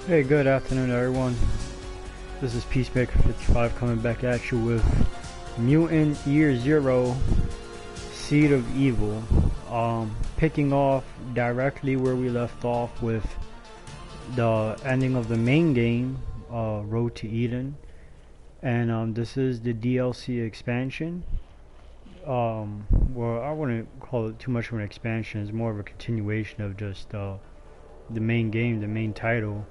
Hey, good afternoon, everyone. This is Peacemaker55 coming back at you with Mutant Year Zero, Seed of Evil. Picking off directly where we left off with the ending of the main game, Road to Eden, and this is the DLC expansion. Well, I wouldn't call it too much of an expansion. It's more of a continuation of just the main game, the main title.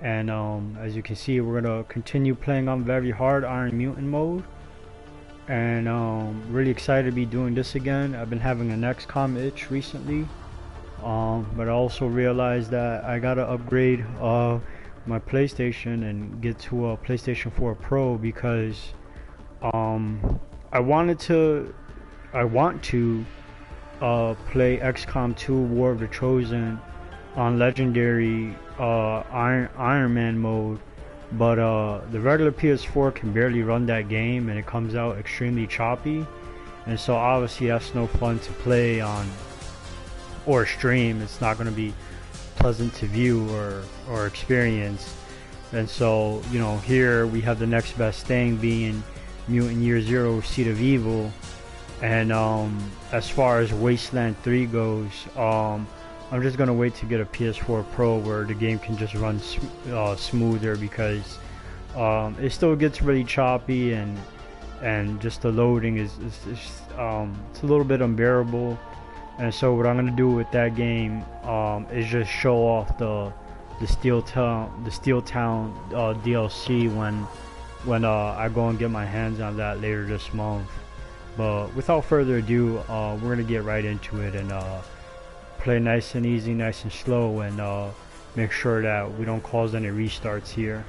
And as you can see, we're gonna continue playing on very hard Iron Mutant mode, and really excited to be doing this again. I've been having an XCOM itch recently, but I also realized that I gotta upgrade my PlayStation and get to a PlayStation 4 Pro because I want to play XCOM 2 War of the Chosen on legendary Iron Man mode, but the regular PS4 can barely run that game and it comes out extremely choppy, and so obviously that's no fun to play on or stream. It's not going to be pleasant to view or experience. And so, you know, here we have the next best thing being Mutant Year Zero, Seed of Evil. And as far as Wasteland 3 goes, I'm just gonna wait to get a PS4 Pro where the game can just run smoother, because it still gets really choppy and just the loading is it's a little bit unbearable. And so what I'm gonna do with that game is just show off the Steel Town DLC when I go and get my hands on that later this month. But without further ado, we're gonna get right into it and play nice and easy, nice and slow, and make sure that we don't cause any restarts here.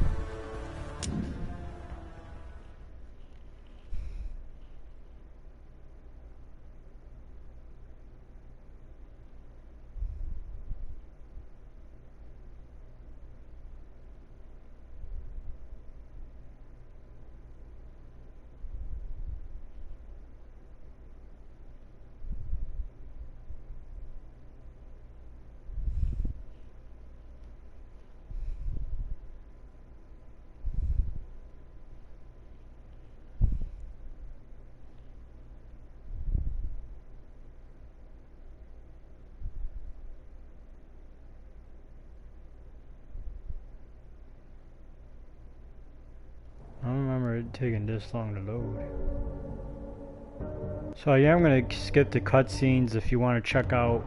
I don't remember it taking this long to load. So yeah, I'm gonna skip the cutscenes. If you want to check out,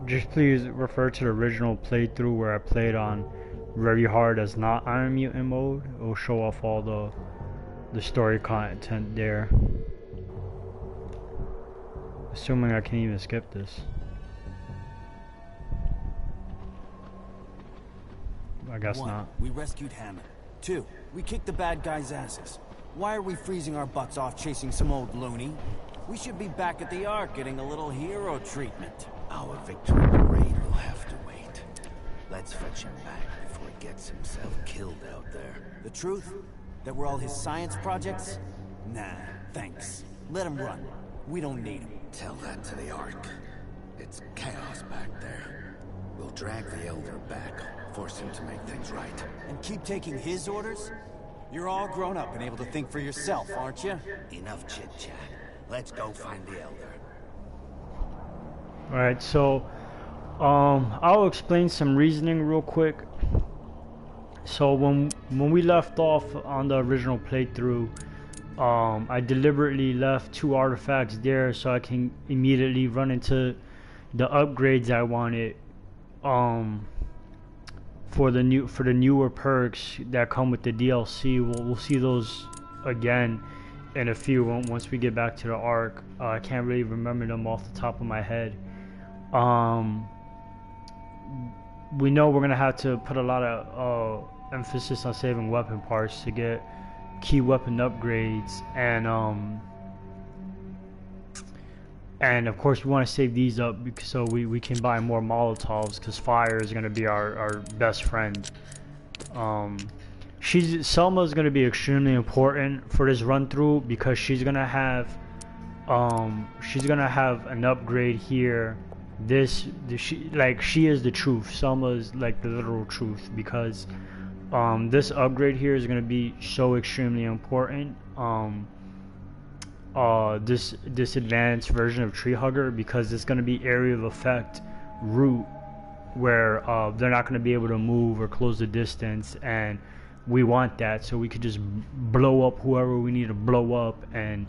just please refer to the original playthrough where I played on very hard as not Iron Mutant mode. It will show off all the story content there. Assuming I can even skip this. I guess 1. not. We rescued Hammond. 2. We kicked the bad guys' asses. Why are we freezing our butts off chasing some old loony? We should be back at the Ark getting a little hero treatment. Our victory parade will have to wait. Let's fetch him back before he gets himself killed out there. The truth? That we're all his science projects? Nah, thanks. Let him run. We don't need him. Tell that to the Ark. It's chaos back there. We'll drag the Elder back, force him to make things right. And keep taking his orders? You're all grown up and able to think for yourself, aren't you? Enough chit-chat. Let's go find the Elder. Alright, so I'll explain some reasoning real quick. So when we left off on the original playthrough, I deliberately left 2 artifacts there so I can immediately run into the upgrades I wanted for the newer perks that come with the DLC. We'll see those again in a few once we get back to the Ark. I can't really remember them off the top of my head. We know we're gonna have to put a lot of emphasis on saving weapon parts to get key weapon upgrades, and of course we want to save these up so we can buy more Molotovs, because fire is going to be our best friend. Selma's going to be extremely important for this run through, because she's going to have an upgrade here she is the truth. Selma's like the literal truth, because this upgrade here is going to be so extremely important. This advanced version of Tree Hugger, because it's going to be area of effect route, where they're not going to be able to move or close the distance, and we want that, so we could just blow up whoever we need to blow up. And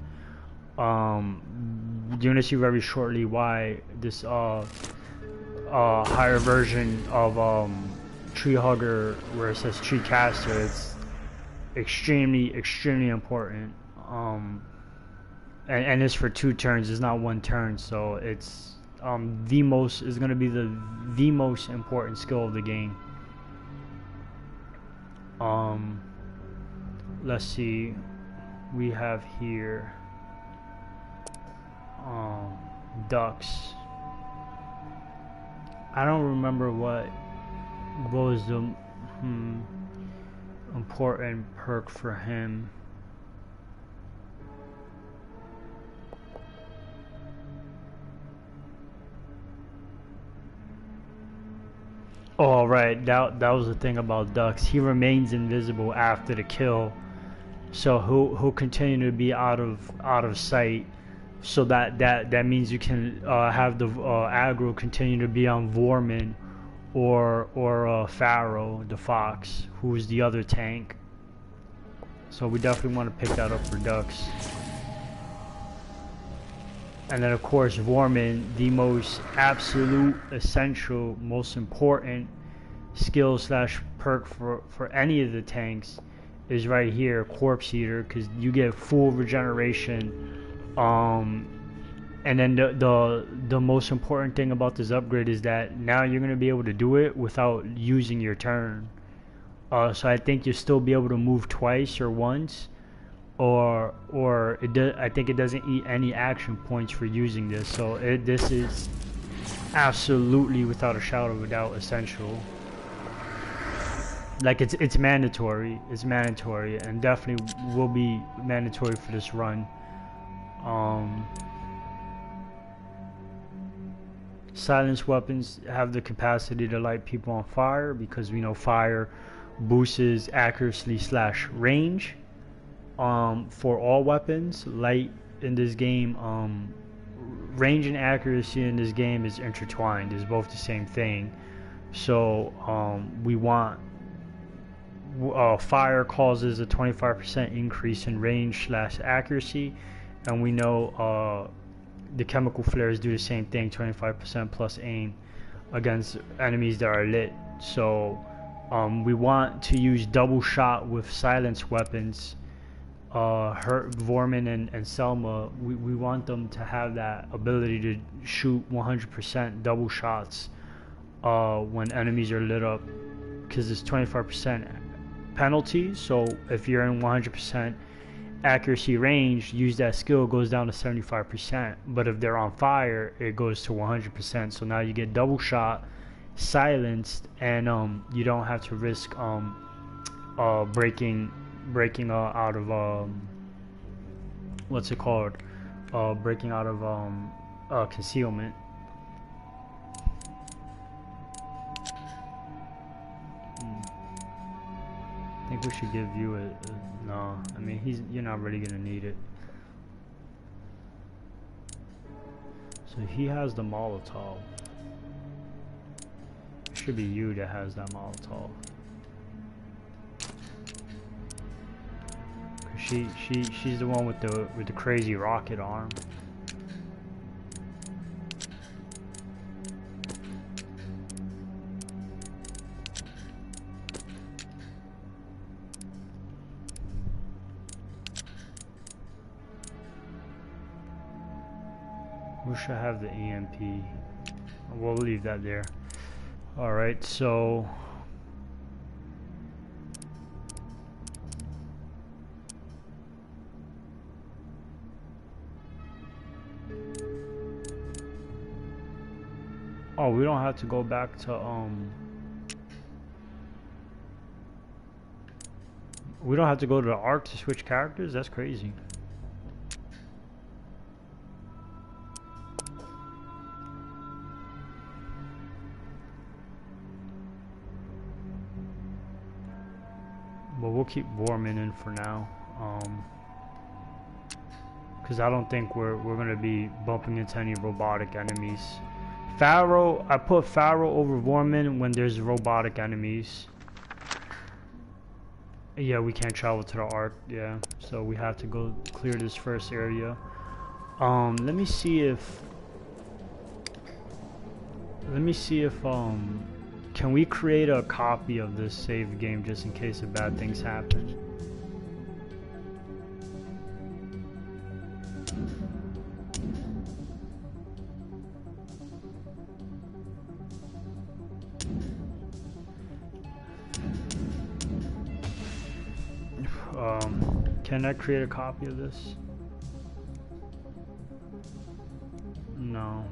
you're gonna see very shortly why this higher version of Tree Hugger, where it says Tree Caster, it's extremely important. And it's for 2 turns, it's not 1 turn, so it's is gonna be the most important skill of the game. Let's see, we have here ducks. I don't remember what was the important perk for him. Oh, right, that was the thing about ducks. He remains invisible after the kill, so he'll continue to be out of sight. So that means you can have the aggro continue to be on Vorman or Pharaoh, the fox, who's the other tank. So we definitely want to pick that up for ducks. And then of course Vorman, the most absolute essential, most important skill slash perk for any of the tanks is right here, Corpse Eater, because you get full regeneration. And then the most important thing about this upgrade is that now you're gonna be able to do it without using your turn. So I think you'll still be able to move twice or once, or I think it doesn't eat any action points for using this. So this is absolutely, without a shadow of a doubt, essential. Like it's mandatory. It's mandatory, and definitely will be mandatory for this run. Silence weapons have the capacity to light people on fire, because we know fire boosts accuracy slash range. For all weapons, light in this game, range and accuracy in this game is intertwined. It's both the same thing. So we want fire causes a 25% increase in range slash accuracy, and we know the chemical flares do the same thing, 25% plus aim against enemies that are lit. So we want to use double shot with silence weapons. Vorman and Selma, we want them to have that ability to shoot 100% double shots when enemies are lit up, because it's 25% penalty. So if you're in 100% accuracy range, use that skill, goes down to 75%. But if they're on fire, it goes to 100%. So now you get double shot, silenced, and you don't have to risk breaking out of what's it called, breaking out of concealment. I think we should give you a no. I mean, you're not really gonna need it. So he has the Molotov. It should be you that has that Molotov. She's the one with the crazy rocket arm. We should have the EMP. We'll leave that there. Alright, so oh, we don't have to go back to we don't have to go to the Ark to switch characters? That's crazy. but we'll keep Borman in for now. Because I don't think we're gonna be bumping into any robotic enemies. Pharaoh, I put Pharaoh over Borman when there's robotic enemies. Yeah, we can't travel to the Ark. Yeah, so we have to go clear this first area. Let me see if can we create a copy of this save game just in case of bad things happen? Can I create a copy of this? No.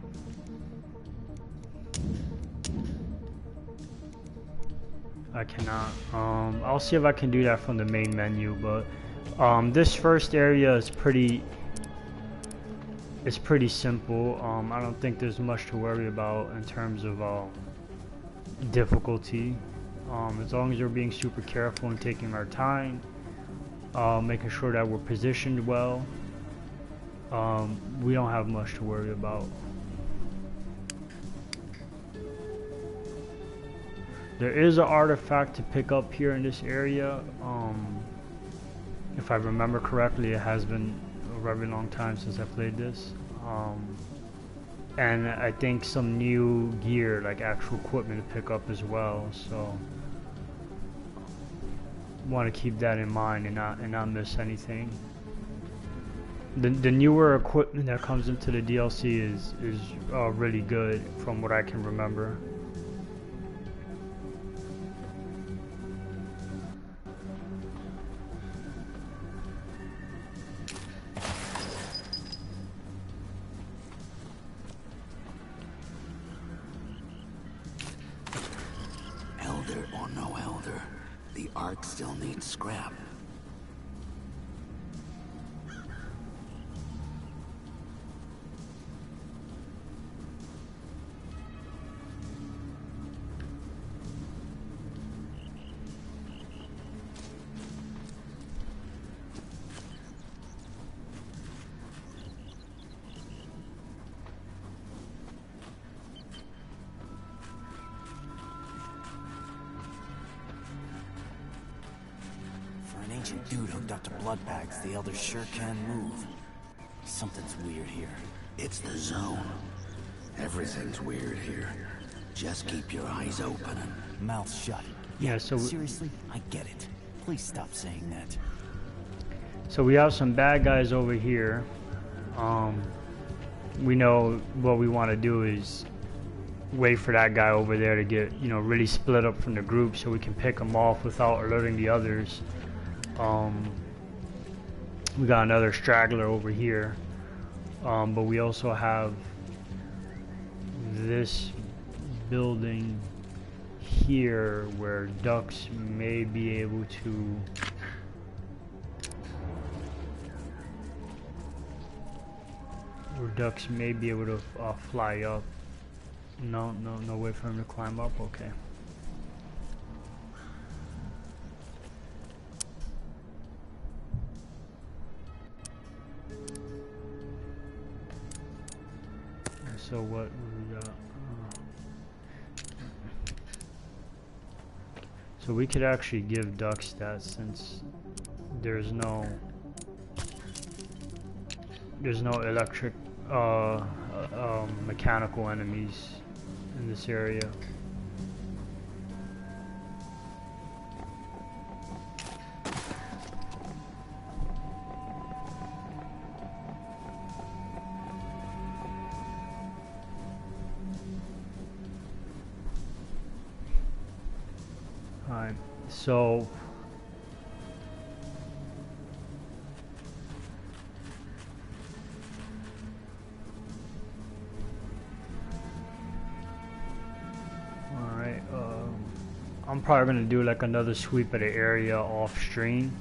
I cannot. I'll see if I can do that from the main menu, but this first area is pretty simple. I don't think there's much to worry about in terms of difficulty. As long as we're being super careful and taking our time, making sure that we're positioned well, we don't have much to worry about. There is an artifact to pick up here in this area. If I remember correctly, it has been a very long time since I played this. And I think some new gear, like actual equipment to pick up as well. So want to keep that in mind and not miss anything. The newer equipment that comes into the DLC is really good from what I can remember. Elder or no elder, the Ark still needs scrap. Ancient dude hooked up to blood bags. The elders sure can move. Something's weird here. It's the zone. Everything's weird here. Just keep your eyes open and mouth shut. Yeah, so seriously, I get it. Please stop saying that. So we have some bad guys over here. We know what we want to do is wait for that guy over there to get, really split up from the group so we can pick him off without alerting the others. We got another straggler over here, but we also have this building here where ducks may be able to fly up. No way for him to climb up. Okay. So what we got? So we could actually give duck stats since there's no electric mechanical enemies in this area. Alright, so I'm probably gonna do like another sweep of the area off stream,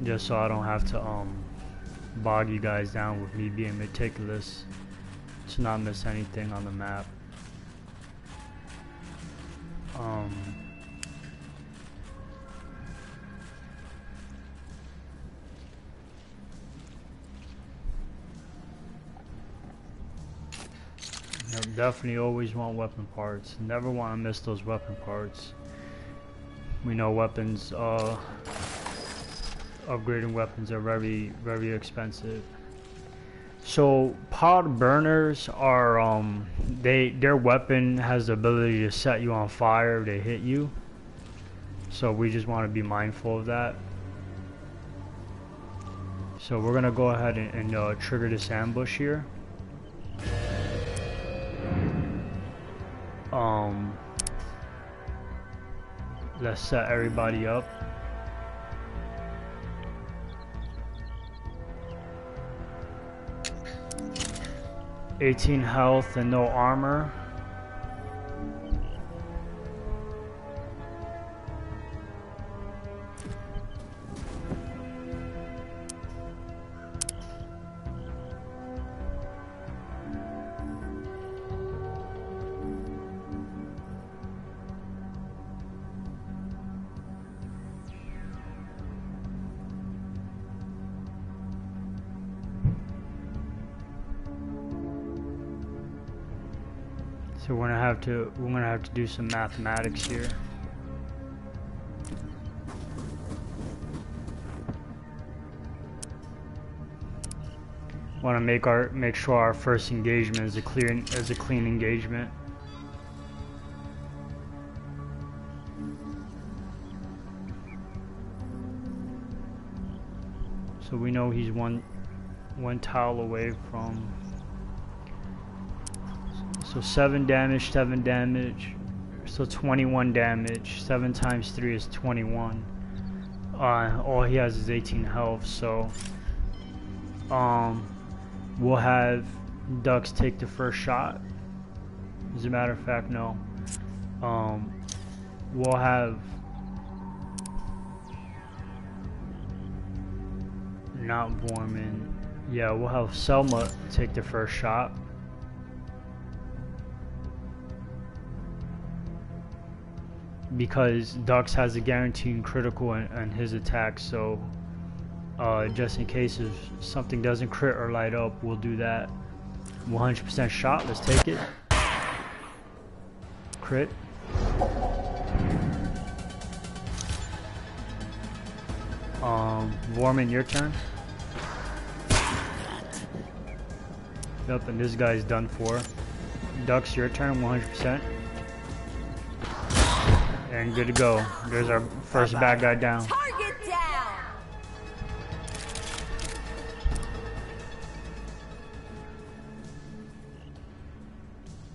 just so I don't have to bog you guys down with me being meticulous to not miss anything on the map. Definitely always want weapon parts. Never want to miss those weapon parts. We know weapons, upgrading weapons are very, very expensive. So pod burners are their weapon has the ability to set you on fire if they hit you. So we just want to be mindful of that. So we're gonna go ahead and trigger this ambush here. Let's set everybody up. $18 health and no armor. So we're gonna have to do some mathematics here. Want to make sure our first engagement is a clean engagement. So we know he's one tile away from. So 7 damage, 7 damage, so 21 damage. 7 times 3 is 21. All he has is 18 health, so we'll have Ducks take the first shot. As a matter of fact, no. We'll have not Vorman. Yeah, we'll have Selma take the first shot. Because Dux has a guaranteed critical on his attack, so just in case if something doesn't crit or light up, we'll do that. 100% shot, let's take it. Crit. Vorman, your turn. Yep, and this guy's done for. Dux, your turn, 100%. And good to go. There's our first bad guy down. Target down.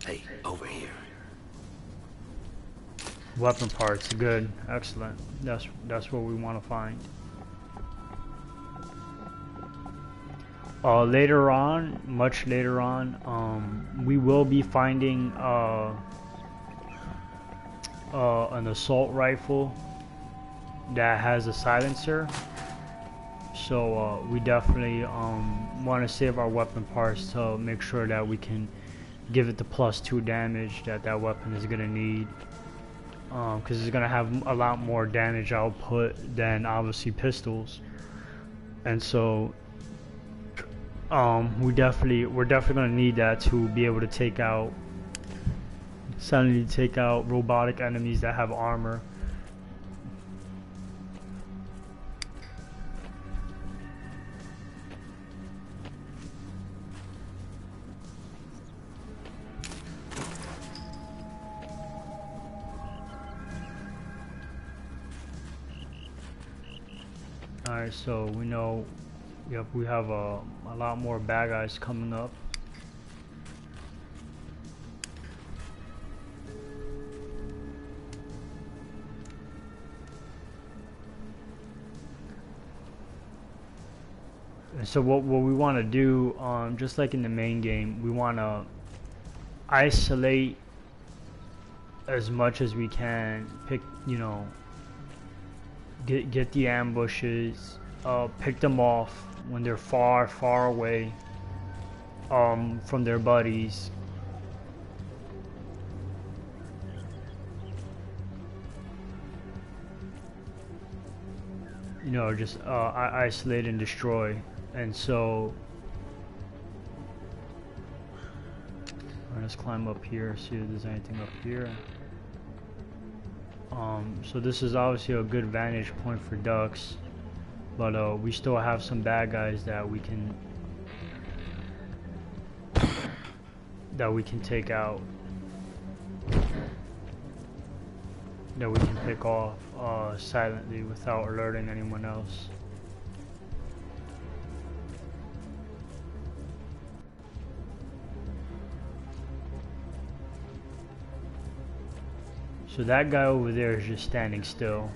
Hey, over here. Weapon parts, good, excellent. That's what we want to find. Later on, much later on, we will be finding an assault rifle that has a silencer, so we definitely want to save our weapon parts to make sure that we can give it the +2 damage that weapon is going to need, because it's going to have a lot more damage output than obviously pistols. And so we're definitely going to need that to be able to take out robotic enemies that have armor. Alright, so we know, yep, we have a lot more bad guys coming up. So what we want to do, just like in the main game, we want to isolate as much as we can. Pick, get the ambushes, pick them off when they're far away from their buddies. Just isolate and destroy. And so let's climb up here, see if there's anything up here. So this is obviously a good vantage point for ducks, but we still have some bad guys that we can take out, that we can pick off silently without alerting anyone else. So that guy over there is just standing still.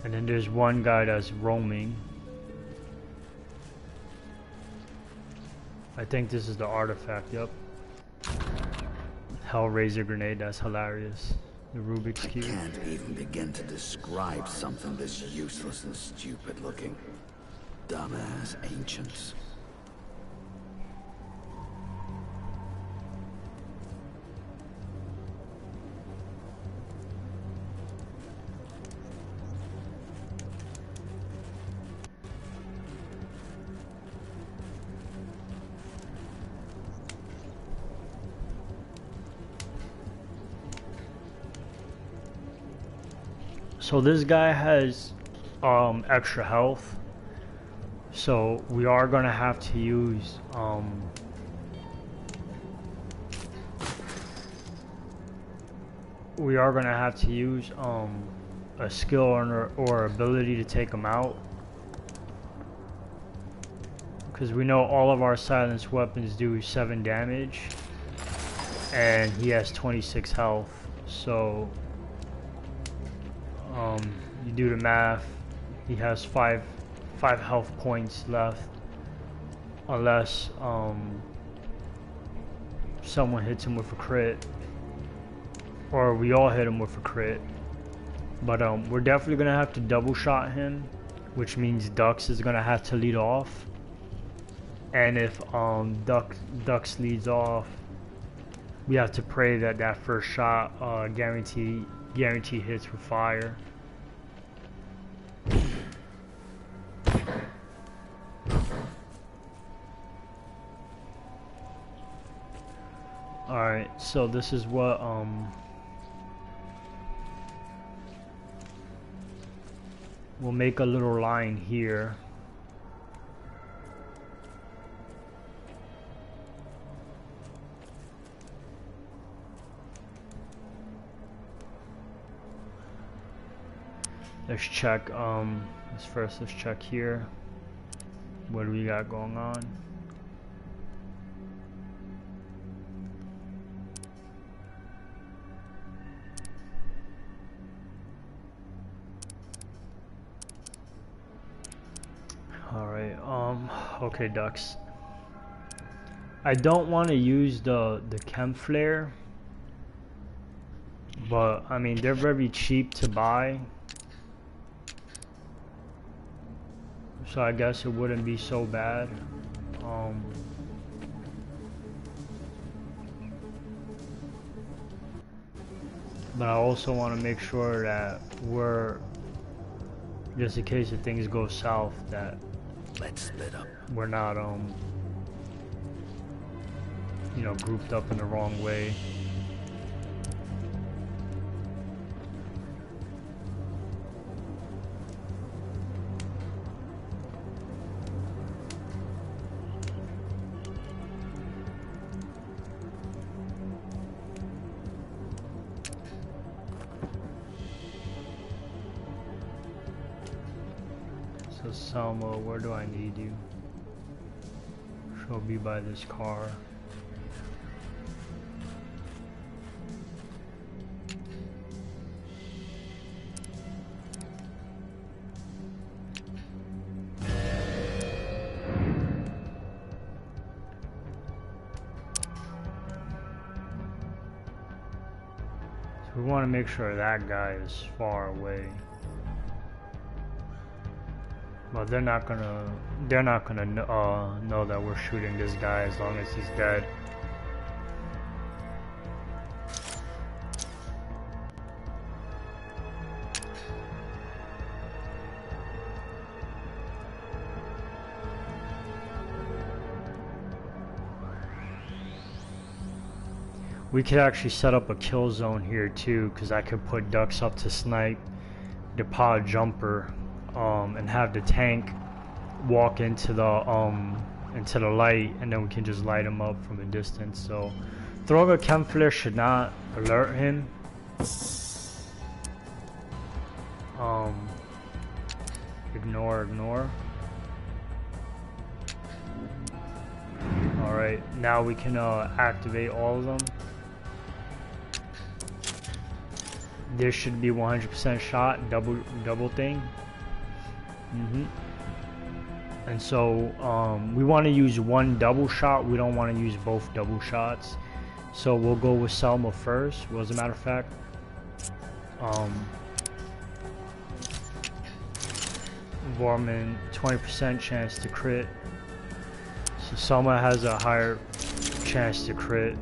And then there's one guy that's roaming. I think this is the artifact, yep. Hellraiser grenade, that's hilarious. The Rubik's Cube. I can't even begin to describe something this useless and stupid looking. Dumbass ancients. So this guy has extra health, so we are gonna have to use a skill or ability to take him out, because we know all of our silenced weapons do 7 damage and he has 26 health. So you do the math, he has 5 health points left, unless someone hits him with a crit, or we all hit him with a crit. But we're definitely gonna have to double shot him, which means Dux is gonna have to lead off. And if Dux leads off, we have to pray that that first shot guarantee hits with fire. Alright, so this is what we'll make a little line here. Let's check, let's check here. What do we got going on? Alright, okay, Ducks. I don't want to use the chem flare, but I mean, they're very cheap to buy. So I guess it wouldn't be so bad. But I also want to make sure that we're, just in case if things go south, that let's split up. We're not you know, grouped up in the wrong way. So Selma, where do I need you? She'll be by this car. So we want to make sure that guy is far away. Well, they're not gonna know that we're shooting this guy as long as he's dead. We could actually set up a kill zone here too, because I could put ducks up to snipe the pod jumper, and have the tank walk into the light, and then we can just light him up from a distance. So throwing a chem flare should not alert him. Ignore. Alright, now we can activate all of them. This should be 100% shot, double thing. And so we want to use one double shot. We don't want to use both double shots. So we'll go with Selma first. Well, as a matter of fact, Vorman 20% chance to crit. So Selma has a higher chance to crit.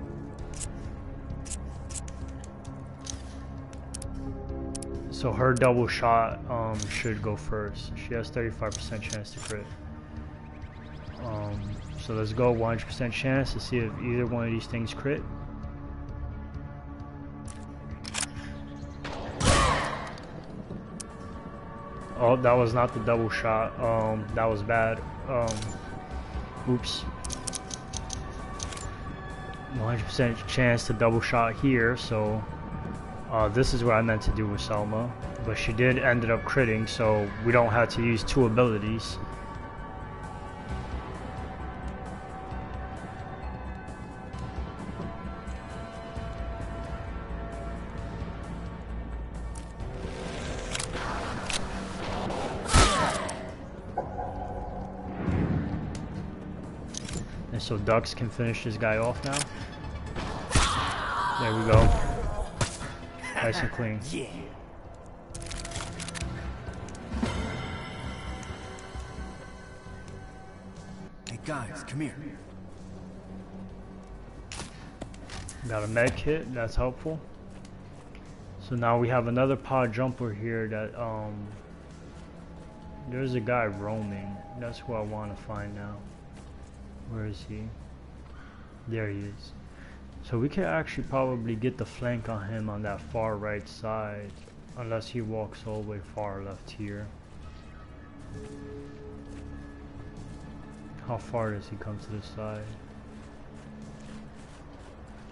So her double shot should go first. She has 35% chance to crit. So let's go 100% chance to see if either one of these things crit. Oh, that was not the double shot. That was bad. Oops. 100% chance to double shot here, so this is what I meant to do with Selma, but she did ended up critting, so we don't have to use two abilities. And so Ducks can finish this guy off now. There we go. Nice and clean. Yeah. Hey guys, come here. Got a med kit, that's helpful. So now we have another pod jumper here that there's a guy roaming. That's who I want to find now. Where is he? There he is. So we could actually probably get the flank on him on that far right side, unless he walks all the way far left here. How far does he come to the side?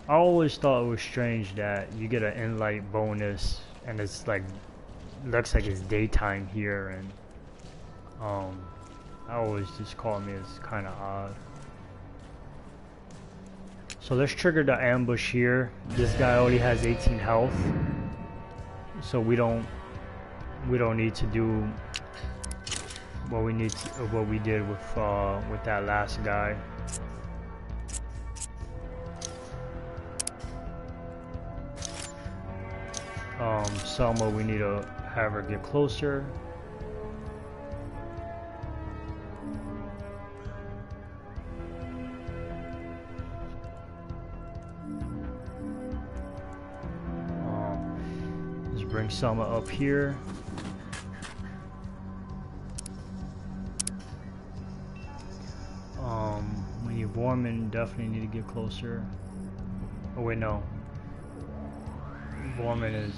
I always thought it was strange that you get an in-light bonus and it's like, looks like it's daytime here, and I always just call me as kind of odd. So let's trigger the ambush here. This guy already has 18 health, so we don't need to do what we did with that last guy. Selma, we need to have her get closer. Bring Selma up here. We need Vorman, definitely need to get closer. Oh wait, no. Vorman is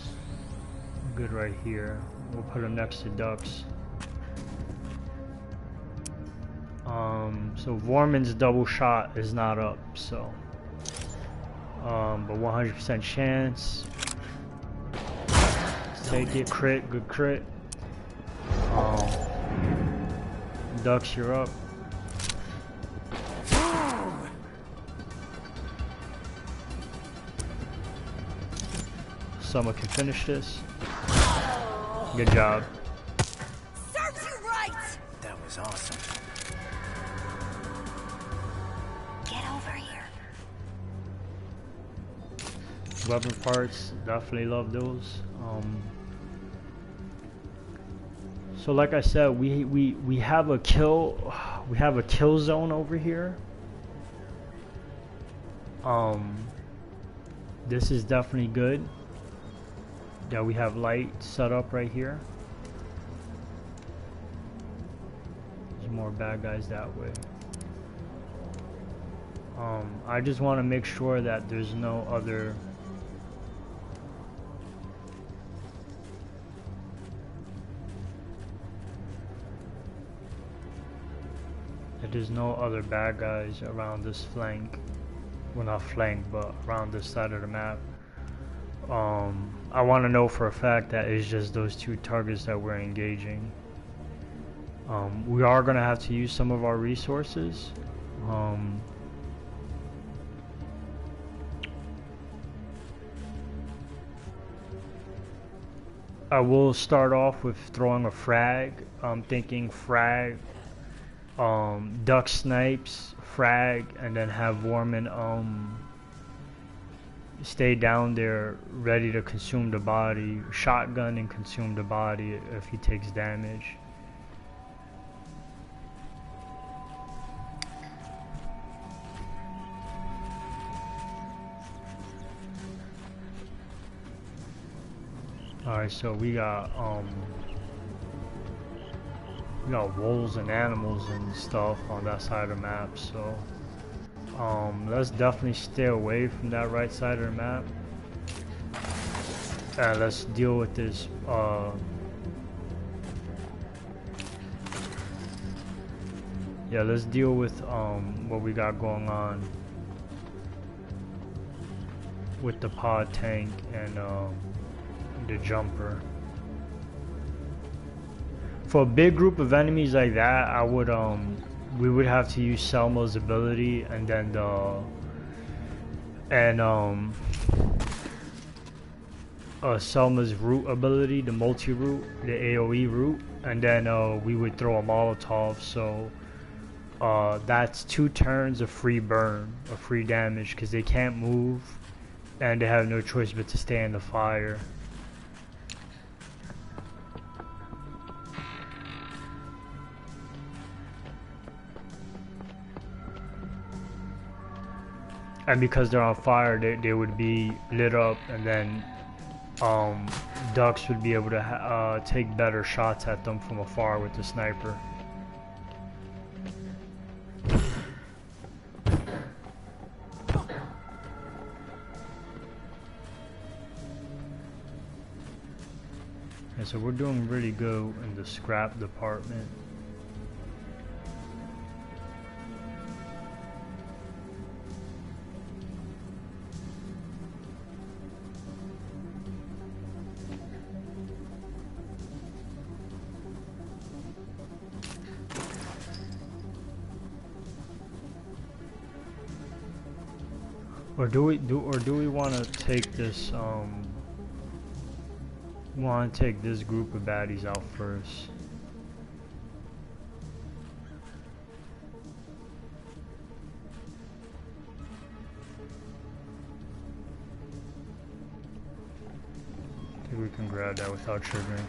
good right here. We'll put him next to Ducks. So Vorman's double shot is not up, so but 100% chance. Take it, crit, good crit. Ducks, you're up. Someone can finish this. Good job. Serves you right. That was awesome. Get over here. Weapon parts, definitely love those. So like I said, we have a kill zone over here. This is definitely good that we have light set up right here. There's more bad guys that way. I just want to make sure that there's no other bad guys around this flank. Well, not flank, but around this side of the map. I want to know for a fact that it's just those two targets that we're engaging. We are going to have to use some of our resources. I will start off with throwing a frag. I'm thinking frag, duck snipes, frag, and then have Warman stay down there ready to consume the body, shotgun and consume the body if he takes damage. Alright, so we got wolves and animals and stuff on that side of the map, so let's definitely stay away from that right side of the map. And let's deal with this yeah, let's deal with what we got going on with the pod tank and the jumper. For a big group of enemies like that, I would we would have to use Selma's ability and then Selma's root ability, the multi-root, the AoE root, and then we would throw a Molotov, so that's 2 turns of free burn, of free damage, because they can't move and they have no choice but to stay in the fire. And because they're on fire, they would be lit up, and then ducks would be able to take better shots at them from afar with the sniper. And so we're doing really good in the scrap department. Or do we want to take this this group of baddies out first? I think we can grab that without triggering.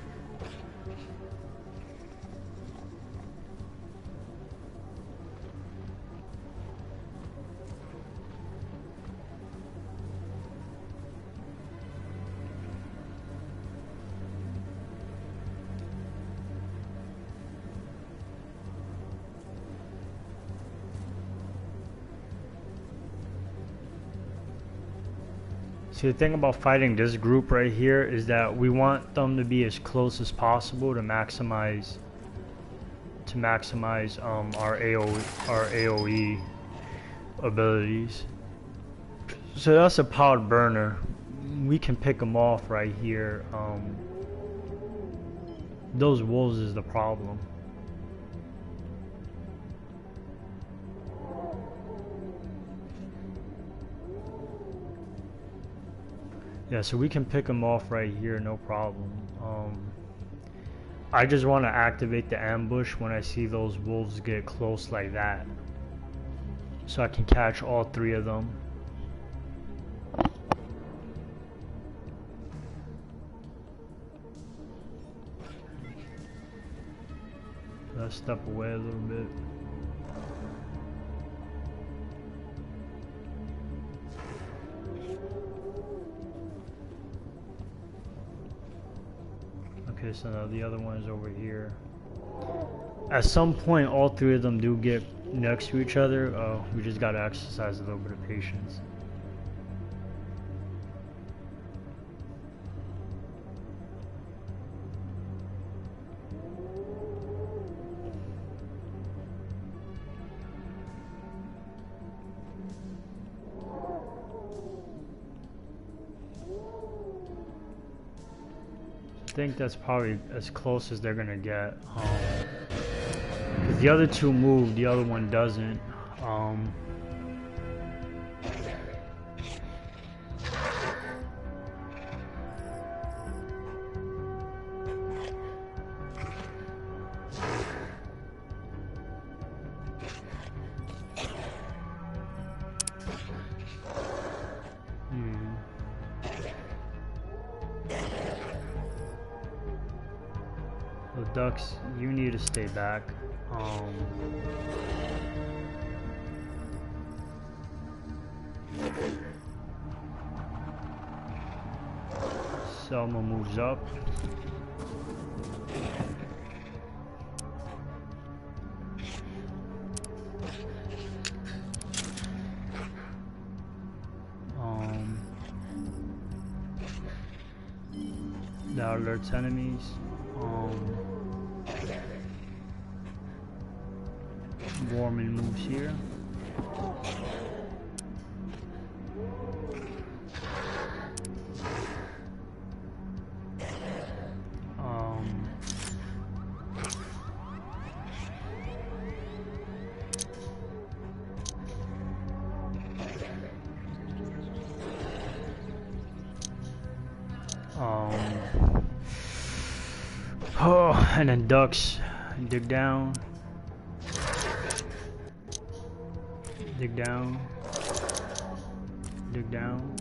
See, the thing about fighting this group right here is that we want them to be as close as possible to maximize our AoE abilities. So that's a pod burner. We can pick them off right here. Those wolves is the problem. Yeah, so we can pick them off right here, no problem. I just want to activate the ambush when I see those wolves get close like that, so I can catch all 3 of them. Let's step away a little bit. Okay, so now the other one is over here. At some point, all 3 of them do get next to each other. We just gotta exercise a little bit of patience. I think that's probably as close as they're gonna get. 'Cause the other two move, the other one doesn't. The ducks, you need to stay back. Selma moves up. That alerts enemies. Warman moves here. Oh, and then ducks dig down. Dig down. Dig down.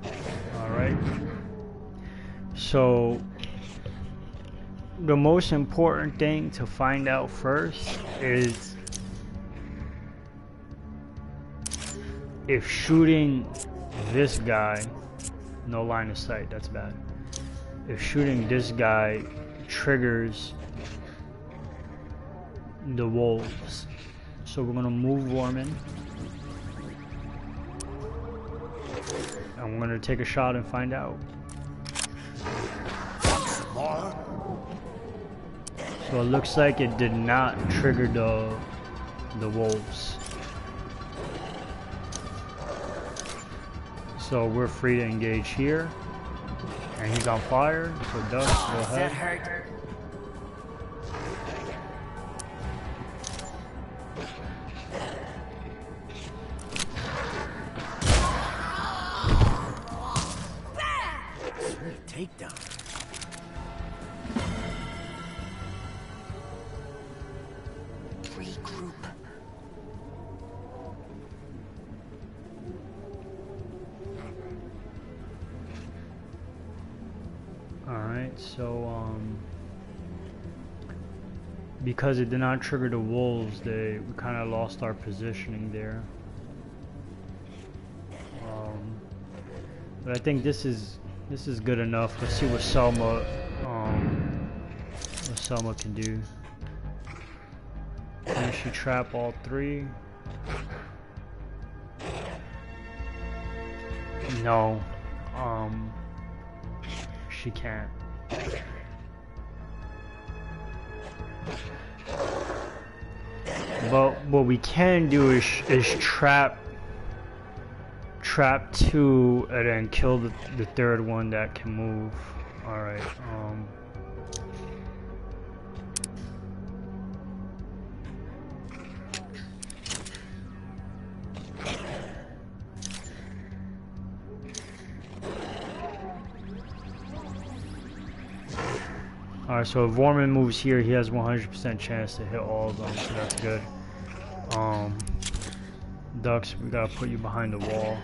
Alright. So, the most important thing to find out first is if shooting this guy, no line of sight, that's bad. If shooting this guy triggers the wolves. So we're gonna move Warman. I'm gonna take a shot and find out. So it looks like it did not trigger the wolves. So we're free to engage here. And he's on fire, so Dust, go ahead. That hurt. Sweet takedown. Regroup. Alright, so because it did not trigger the wolves, we kind of lost our positioning there. But I think this is good enough. Let's see what Selma can do. Can she trap all three? No. She can't. But what we can do is trap two and then kill the third one that can move. All right. Alright, so if Warman moves here, he has 100% chance to hit all of them, so that's good. Ducks, we gotta put you behind the wall.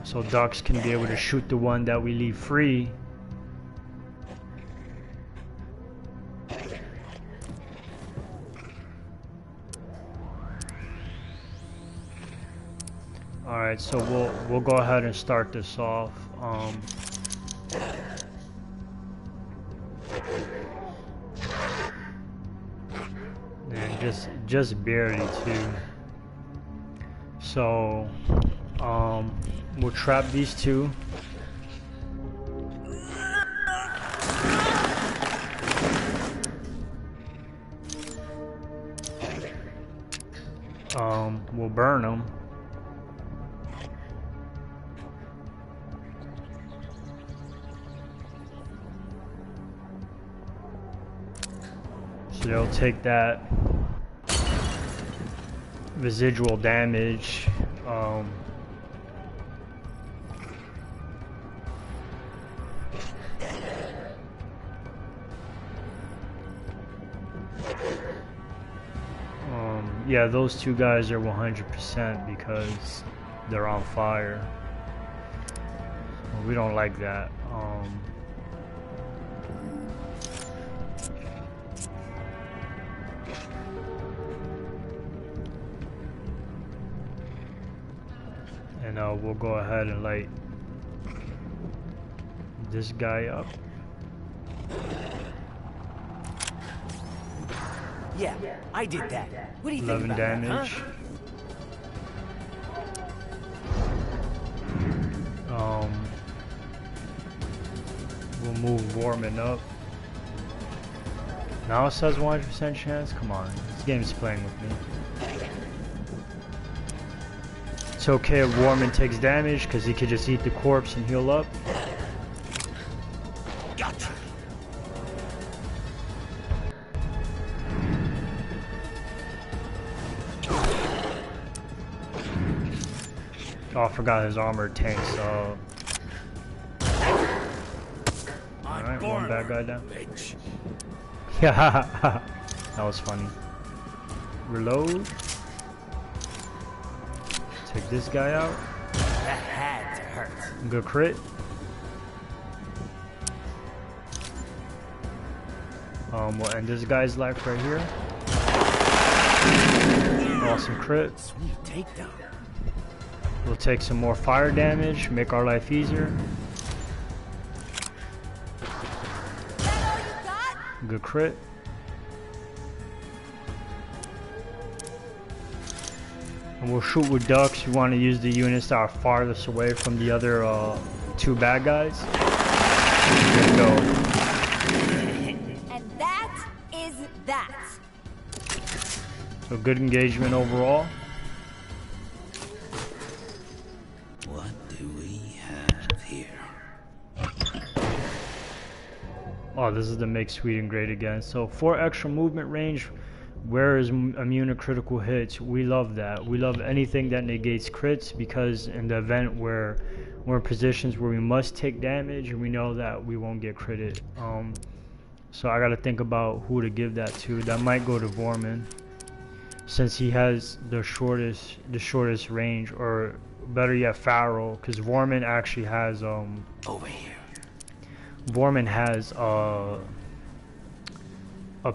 So Ducks can be able to shoot the one that we leave free. Alright, so we'll go ahead and start this off. just barely too. So we'll trap these two. We'll burn them. So they'll take that residual damage. Yeah, those two guys are 100% because they're on fire. Well, we don't like that. And we'll go ahead and light this guy up. Yeah, I did that. What do you think 11 about damage. That, huh? We'll move Warman up. Now it says 100% chance. Come on, this game's playing with me. It's okay if Warman takes damage because he could just eat the corpse and heal up. Gotcha. Oh, I forgot his armor tanks. Alright, one bad guy down. Yeah, that was funny. Reload. Take this guy out. That had to hurt. Good crit. We'll end this guy's life right here. Awesome crit. Sweet takedown. We'll take some more fire damage, make our life easier. That all you got? Good crit. And we'll shoot with ducks. We want to use the units that are farthest away from the other two bad guys. There we go. And that is that. So good engagement overall. What do we have here? Oh, this is the make sweet and great again. So 4 extra movement range. Where is immune to critical hits? We love that. We love anything that negates crits because in the event where we're in positions where we must take damage and we know that we won't get critted. So I gotta think about who to give that to. That might go to Vorman since he has the shortest range, or better yet Pharaoh, because Vorman actually has Over here. Vorman has a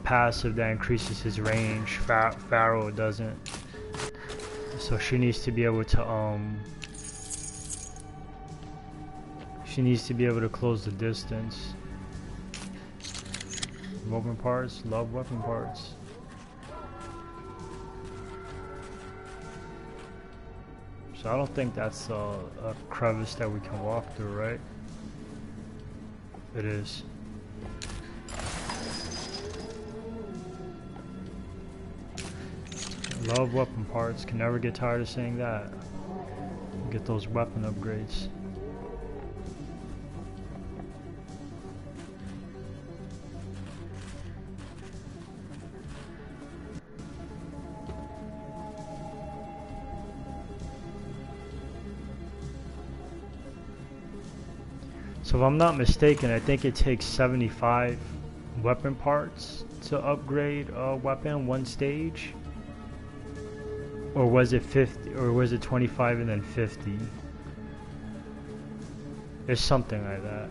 passive that increases his range. Pharaoh doesn't. So she needs to be able to close the distance. Weapon parts, love weapon parts. So I don't think that's a crevice that we can walk through, right? It is. Love weapon parts. Can never get tired of saying that. Get those weapon upgrades. So if I'm not mistaken, I think it takes 75 weapon parts to upgrade a weapon one stage. Or was it 50, or was it 25 and then 50? It's something like that.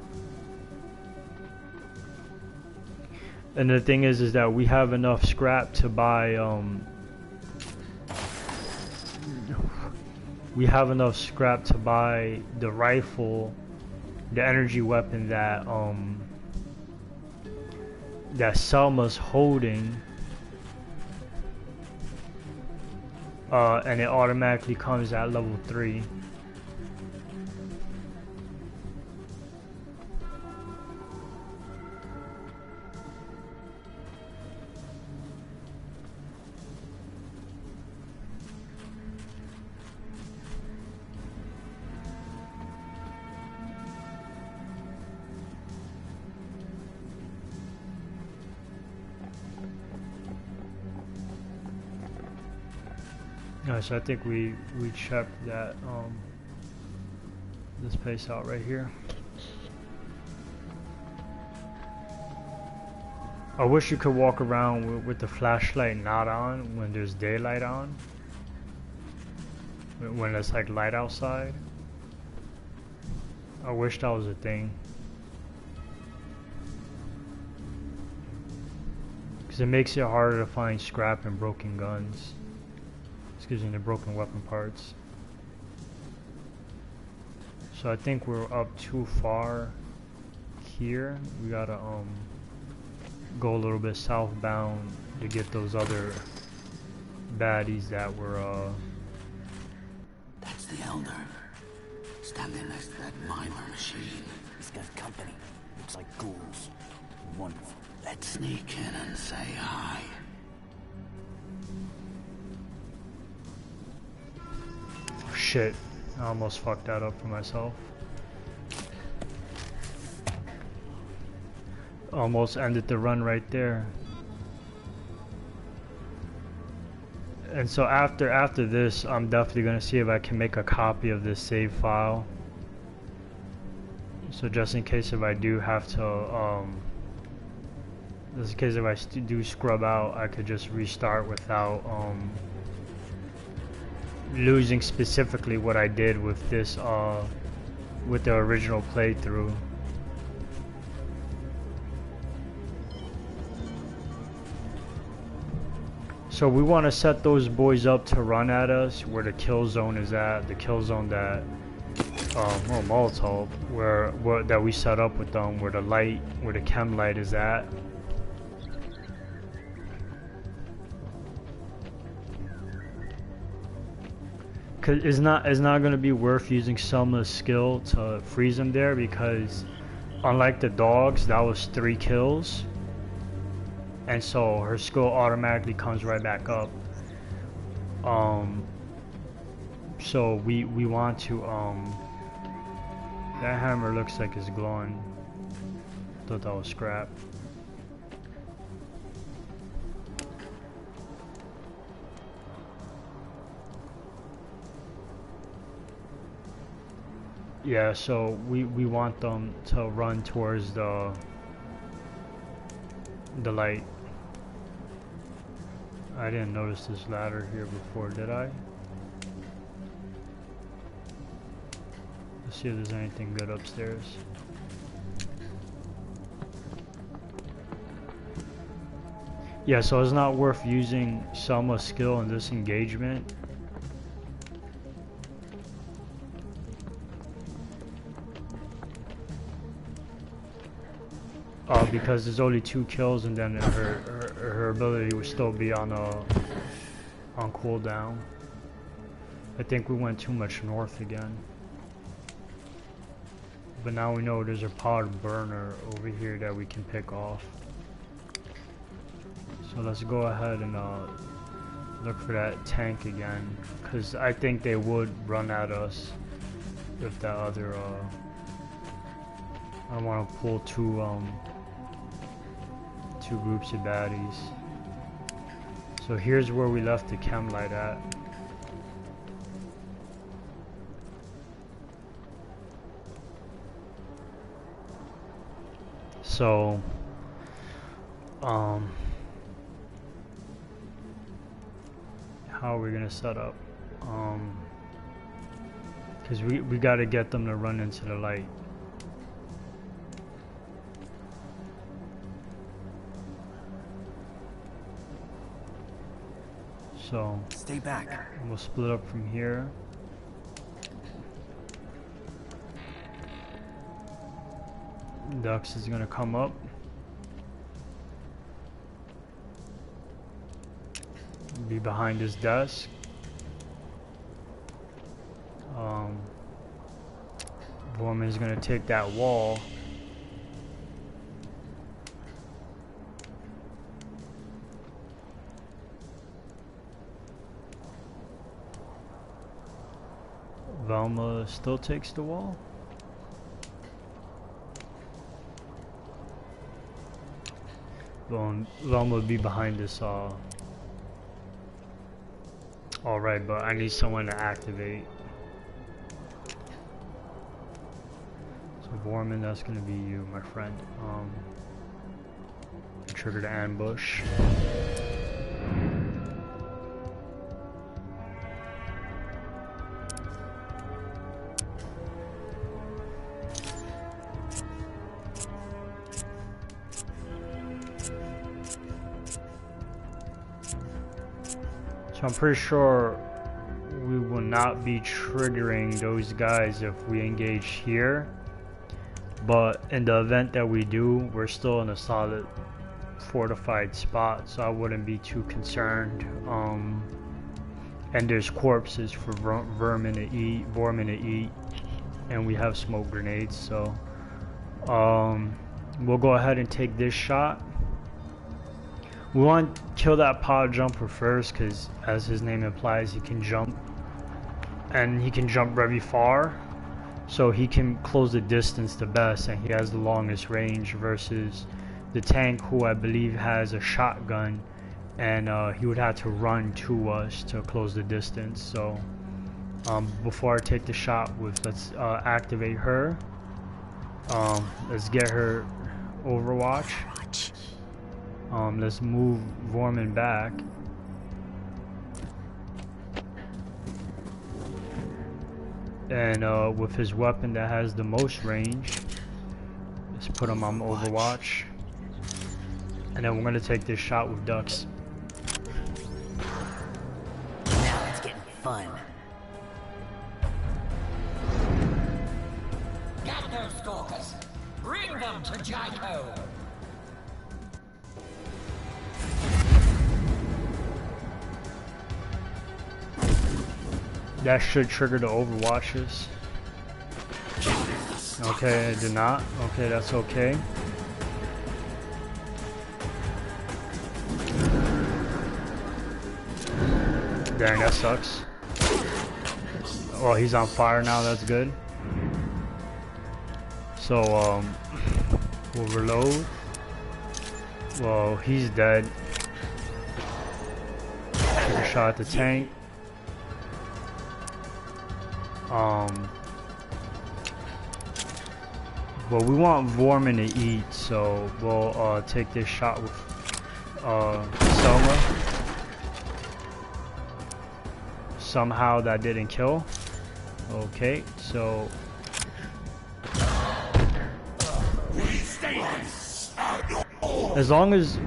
And the thing is that we have enough scrap to buy the rifle, the energy weapon that that Selma's holding. and it automatically comes at level 3. So I think we checked that this place out right here. I wish you could walk around with the flashlight not on when there's daylight on. When it's like light outside. I wish that was a thing. Because it makes it harder to find scrap and broken guns. Excuse me, the broken weapon parts. So I think we're up too far here. We gotta go a little bit southbound to get those other baddies that were That's the Elder. Standing next to that mimer machine. He's got company. Looks like ghouls. Wonderful. Let's sneak in and say hi. shit. I almost fucked that up for myself. Almost ended the run right there. And so after this, I'm definitely gonna see if I can make a copy of this save file. So just in case if I do have to, just in case if I do scrub out, I could just restart without losing specifically what I did with this, with the original playthrough. So we want to set those boys up to run at us where the kill zone is at, the kill zone that, Molotov, where that we set up with them, where the chem light is at. Cause it's not gonna be worth using Selma's skill to freeze them there, because unlike the dogs, that was 3 kills. And so her skill automatically comes right back up. So we want to, that hammer looks like it's glowing. Thought that was scrap. Yeah, so we want them to run towards the light. I didn't notice this ladder here before, did I? Let's see if there's anything good upstairs. Yeah, so it's not worth using Selma's skill in this engagement. Because there's only 2 kills, and then her ability would still be on cooldown. I think we went too much north again. But now we know there's a pod burner over here that we can pick off. So let's go ahead and look for that tank again, because I think they would run at us if that other I don't want to pull two groups of baddies. So here's where we left the chem light at. So how are we gonna set up? Because we got to get them to run into the light. So stay back. We'll split up from here. Dux is gonna come up. Be behind his desk. Borman's gonna take that wall. Velma still takes the wall. Velma would be behind this. Alright, but I need someone to activate. So Borman, that's gonna be you, my friend. Trigger the ambush. So I'm pretty sure we will not be triggering those guys if we engage here, but in the event that we do, we're still in a solid fortified spot, so I wouldn't be too concerned. And there's corpses for Vormin to eat, and we have smoke grenades, so we'll go ahead and take this shot. We want to kill that pod jumper first, because as his name implies, he can jump, and he can jump very far, so he can close the distance the best, and he has the longest range versus the tank, who I believe has a shotgun, and he would have to run to us to close the distance. So before I take the shot, let's activate her. Let's get her Overwatch. Let's move Vorman back. And with his weapon that has the most range, let's put him on Overwatch. And then we're gonna take this shot with ducks. Now it's getting fun. Get those stalkers. Bring them to Jaico. That should trigger the Overwatches. Okay, it did not. Okay, that's okay. Dang, that sucks. Well, he's on fire now, that's good. So, we'll reload. Well, he's dead. Take a shot at the tank. Well, we want Vorman to eat, so we'll take this shot with Selma. Somehow that didn't kill. Okay, so as long as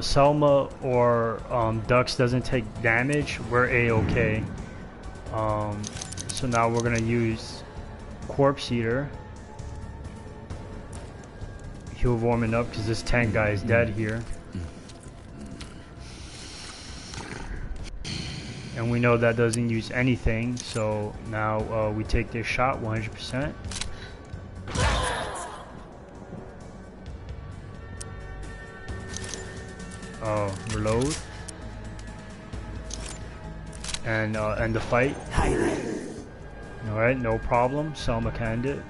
Selma or Dux doesn't take damage, we're a-okay. So now we're gonna use Corpse Eater. Heal Vorman up because this tank guy is dead here. And we know that doesn't use anything, so now we take this shot 100%. Reload. And end the fight. Alright, no problem. Selma can end it.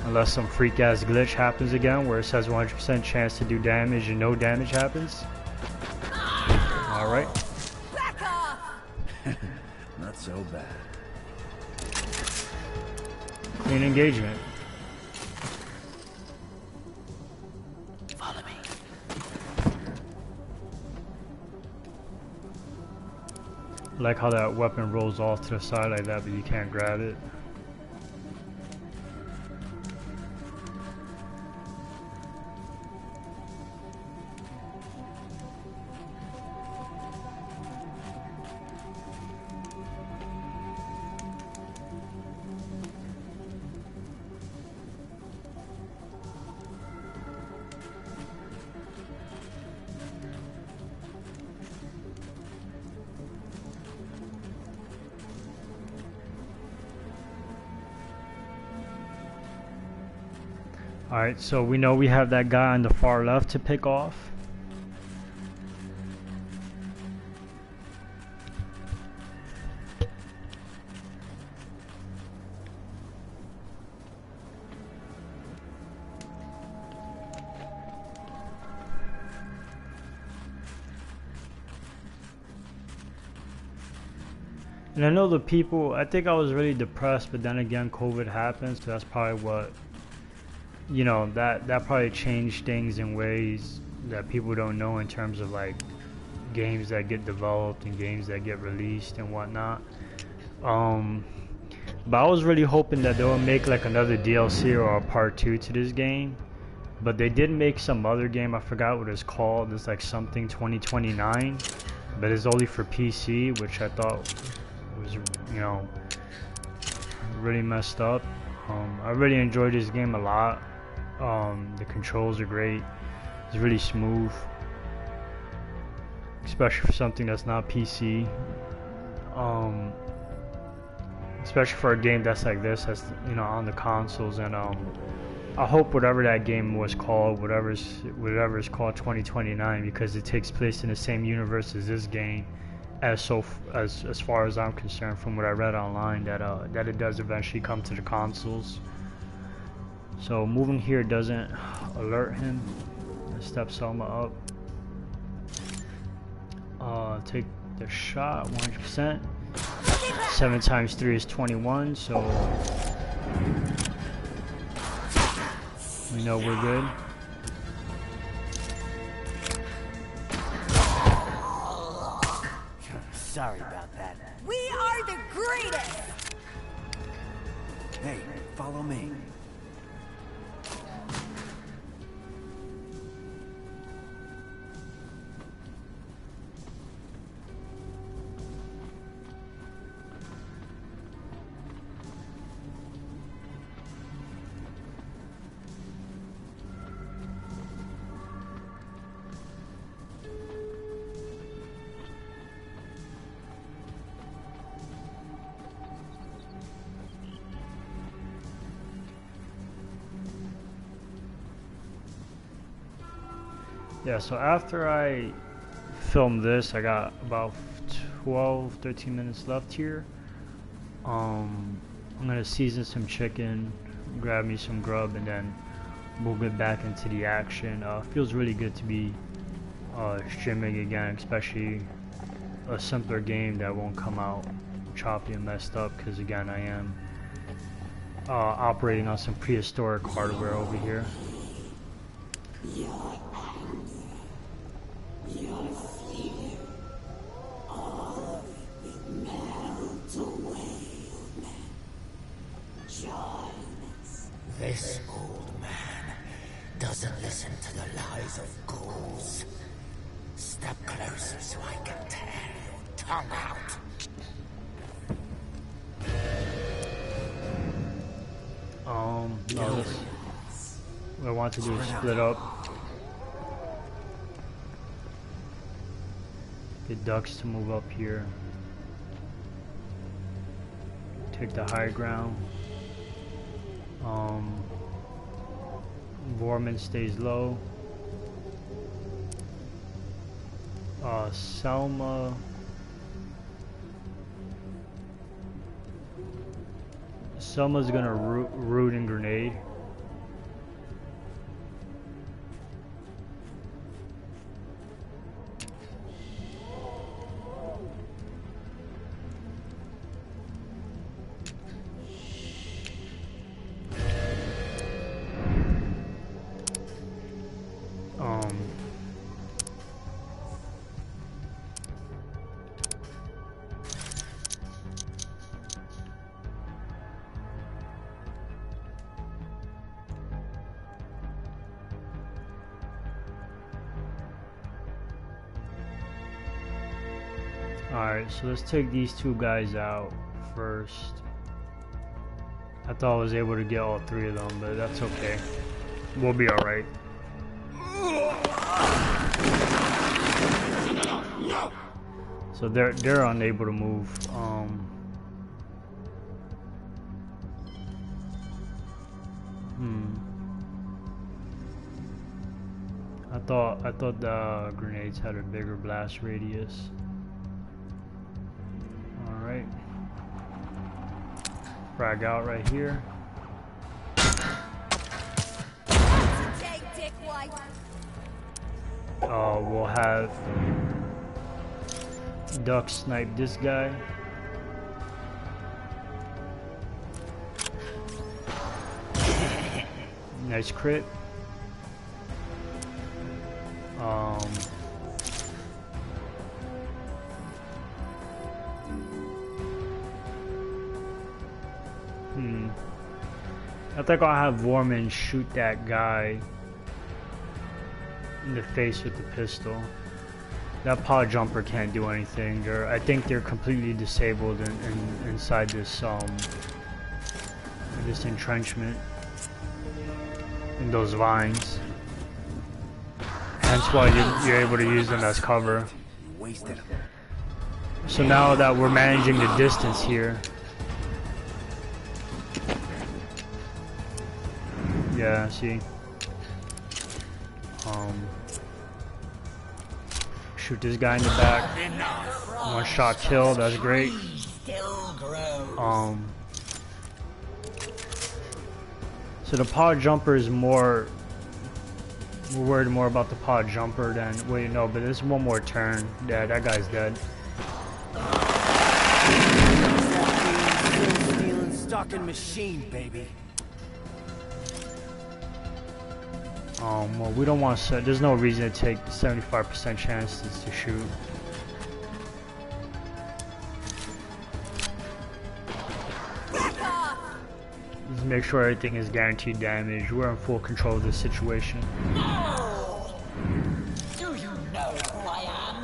Unless some freak ass glitch happens again where it says 100% chance to do damage and no damage happens. Alright. Not so bad. Clean engagement. Follow me. Like how that weapon rolls off to the side like that, but you can't grab it. Alright, so we know we have that guy on the far left to pick off. And I know the people, I think I was really depressed, but then again, COVID happened, so that's probably what, you know, that probably changed things in ways that people don't know in terms of like games that get developed and games that get released and whatnot. But I was really hoping that they would make like another DLC or a part 2 to this game. But they did make some other game, I forgot what it's called. It's like something 2029, but it's only for PC, which I thought was, you know, really messed up. I really enjoyed this game a lot. The controls are great. It's really smooth, especially for something that's not PC. Especially for a game that's like this, that's, you know, on the consoles. And I hope whatever that game was called, whatever is called 2029, because it takes place in the same universe as this game. As far as I'm concerned, from what I read online, that it does eventually come to the consoles. So moving here doesn't alert him. Let's step Selma up. Take the shot 100%. 7 times 3 is 21, so we know we're good. Sorry about that. We are the greatest! Hey, follow me. Yeah, so after I filmed this, I got about 12-13 minutes left here. I'm gonna season some chicken, grab me some grub, and then we'll get back into the action. Feels really good to be streaming again, especially a simpler game that won't come out choppy and messed up, because again, I am operating on some prehistoric hardware over here. This old man doesn't listen to the lies of ghouls. Step closer so I can tear your tongue out. No, what I want to do is split up. Get ducks to move up here. Take the high ground. Vorman stays low. Selma's gonna root and grenade. Alright, so let's take these two guys out first. I thought I was able to get all three of them, but that's okay. We'll be alright. So they're unable to move. I thought the grenades had a bigger blast radius. Alright. Frag out right here. We'll have Duck snipe this guy. Nice crit. I think I'll have Vorman shoot that guy in the face with the pistol. That pod jumper can't do anything. I think they're completely disabled inside this entrenchment in those vines. Hence why you're able to use them as cover. So now that we're managing the distance here. Yeah, see. Shoot this guy in the back. One shot kill, that's great. So the pod jumper is more, we're worried more about the pod jumper than, wait, no, but there's one more turn. Yeah, that guy's dead. Stealing stocking machine, baby. Well, we don't want to, there's no reason to take 75% chances to shoot. Just make sure everything is guaranteed damage. We're in full control of this situation. No! Do you know who I am?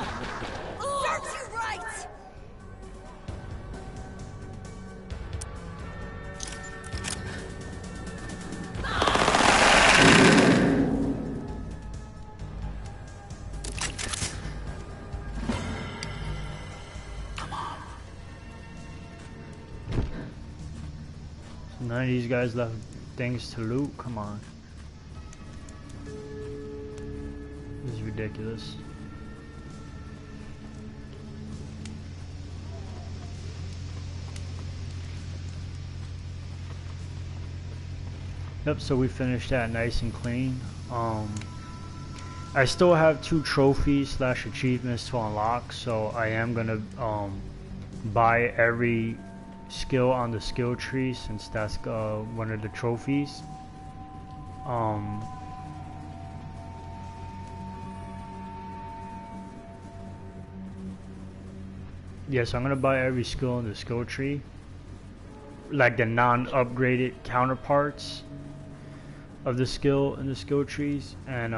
Serves you right! None of these guys left things to loot. Come on. This is ridiculous. Yep, so we finished that nice and clean. I still have 2 trophies / achievements to unlock, so I am gonna buy every skill on the skill tree since that's one of the trophies. Yeah, so I'm gonna buy every skill in the skill tree, like the non-upgraded counterparts of the skill in the skill trees, and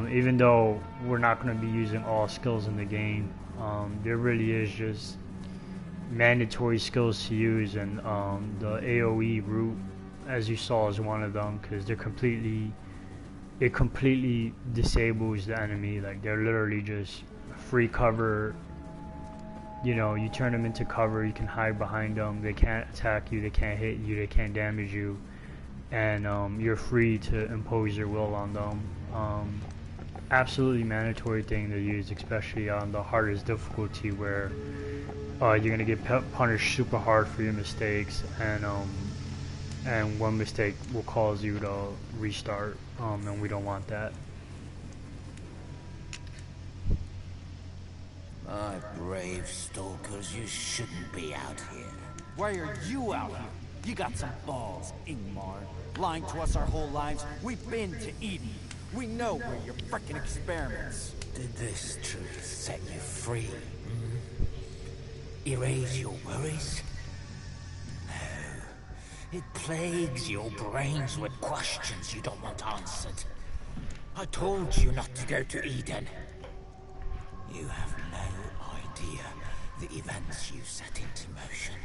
even though we're not going to be using all skills in the game, there really is just mandatory skills to use, and the AOE route, as you saw, is one of them, because it completely disables the enemy. Like, they're literally just free cover. You know, you turn them into cover, you can hide behind them, they can't attack you, they can't hit you, they can't damage you, and you're free to impose your will on them. Absolutely mandatory thing to use, especially on the hardest difficulty, where you're gonna get punished super hard for your mistakes, and one mistake will cause you to restart, and we don't want that. My brave stalkers, you shouldn't be out here. Why are you out here? You got some balls, Ingmar. Lying to us our whole lives. We've been to Eden. We know where your frickin' experiments. Did this truth set you free? Erase your worries? No. It plagues your brains with questions you don't want answered. I told you not to go to Eden. You have no idea the events you set into motion.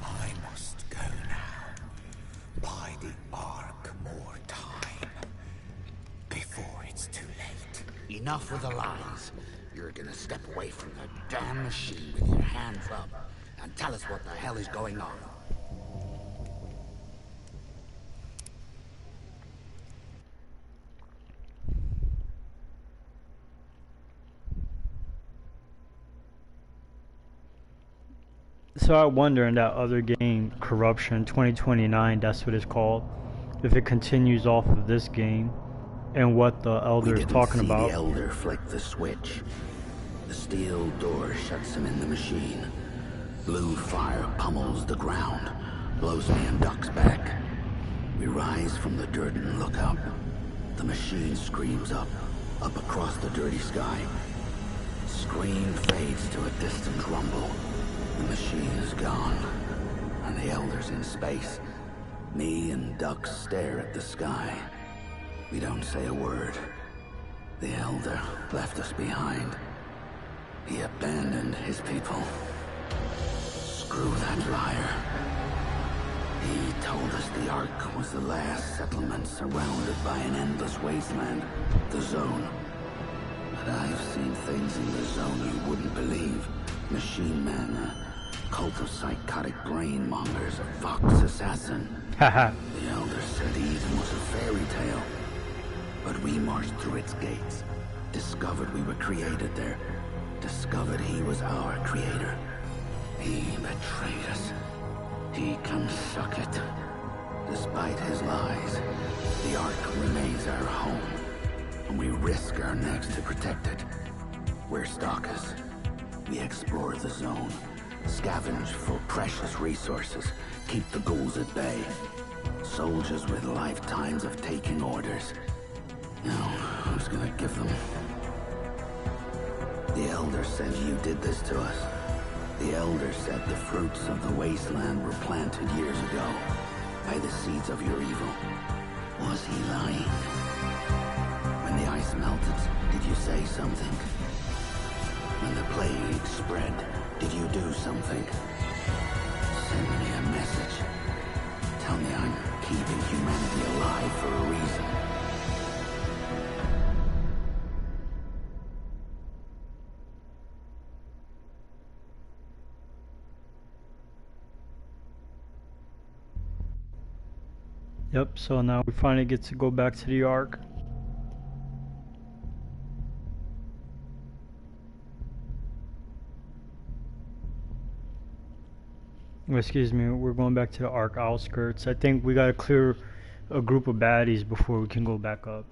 I must go now. Buy the Ark more time. Before it's too late. Enough with the lies. You're gonna step away from the damn machine with your hands up and tell us what the hell is going on. So I wonder in that other game, Corruption 2029, that's what it's called, if it continues off of this game and what the Elder is talking We didn't see about. the Elder flick the switch. The steel door shuts him in the machine. Blue fire pummels the ground, blows me and Duck's back. We rise from the dirt and look up. The machine screams up across the dirty sky. Scream fades to a distant rumble. The machine is gone, and the Elder's in space. Me and Duck stare at the sky. We don't say a word. The Elder left us behind. He abandoned his people. Screw that liar. He told us the Ark was the last settlement surrounded by an endless wasteland, the Zone. But I've seen things in the Zone you wouldn't believe. Machine Man, a cult of psychotic brain mongers, a fox assassin. Haha. The Elder said Eden was a fairy tale. But we marched through its gates, discovered we were created there, discovered he was our creator. He betrayed us. He can suck it. Despite his lies, the Ark remains our home, and we risk our necks to protect it. We're stalkers. We explore the Zone, scavenge for precious resources, keep the ghouls at bay. Soldiers with lifetimes of taking orders. Now, who's gonna give them? The Elder said you did this to us. The Elder said the fruits of the wasteland were planted years ago by the seeds of your evil. Was he lying? When the ice melted, did you say something? When the plague spread, did you do something? Send me a message. Tell me I'm keeping humanity alive for a reason. Yep, so now we finally get to go back to the Ark. Excuse me, we're going back to the Ark outskirts. I think we gotta clear a group of baddies before we can go back up.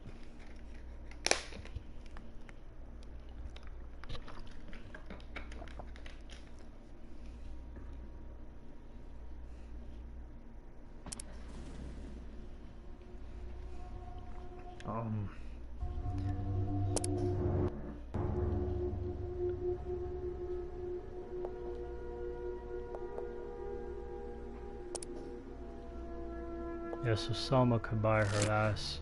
Yeah, so Selma could buy her last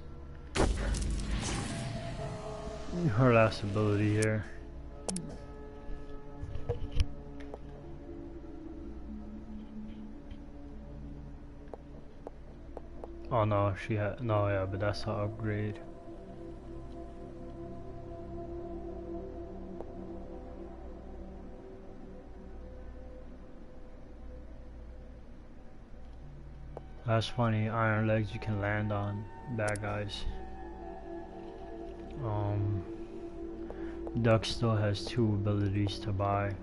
ability here. Oh no, she had no, yeah, but that's an upgrade. That's funny, iron legs you can land on bad guys. Duck still has 2 abilities to buy.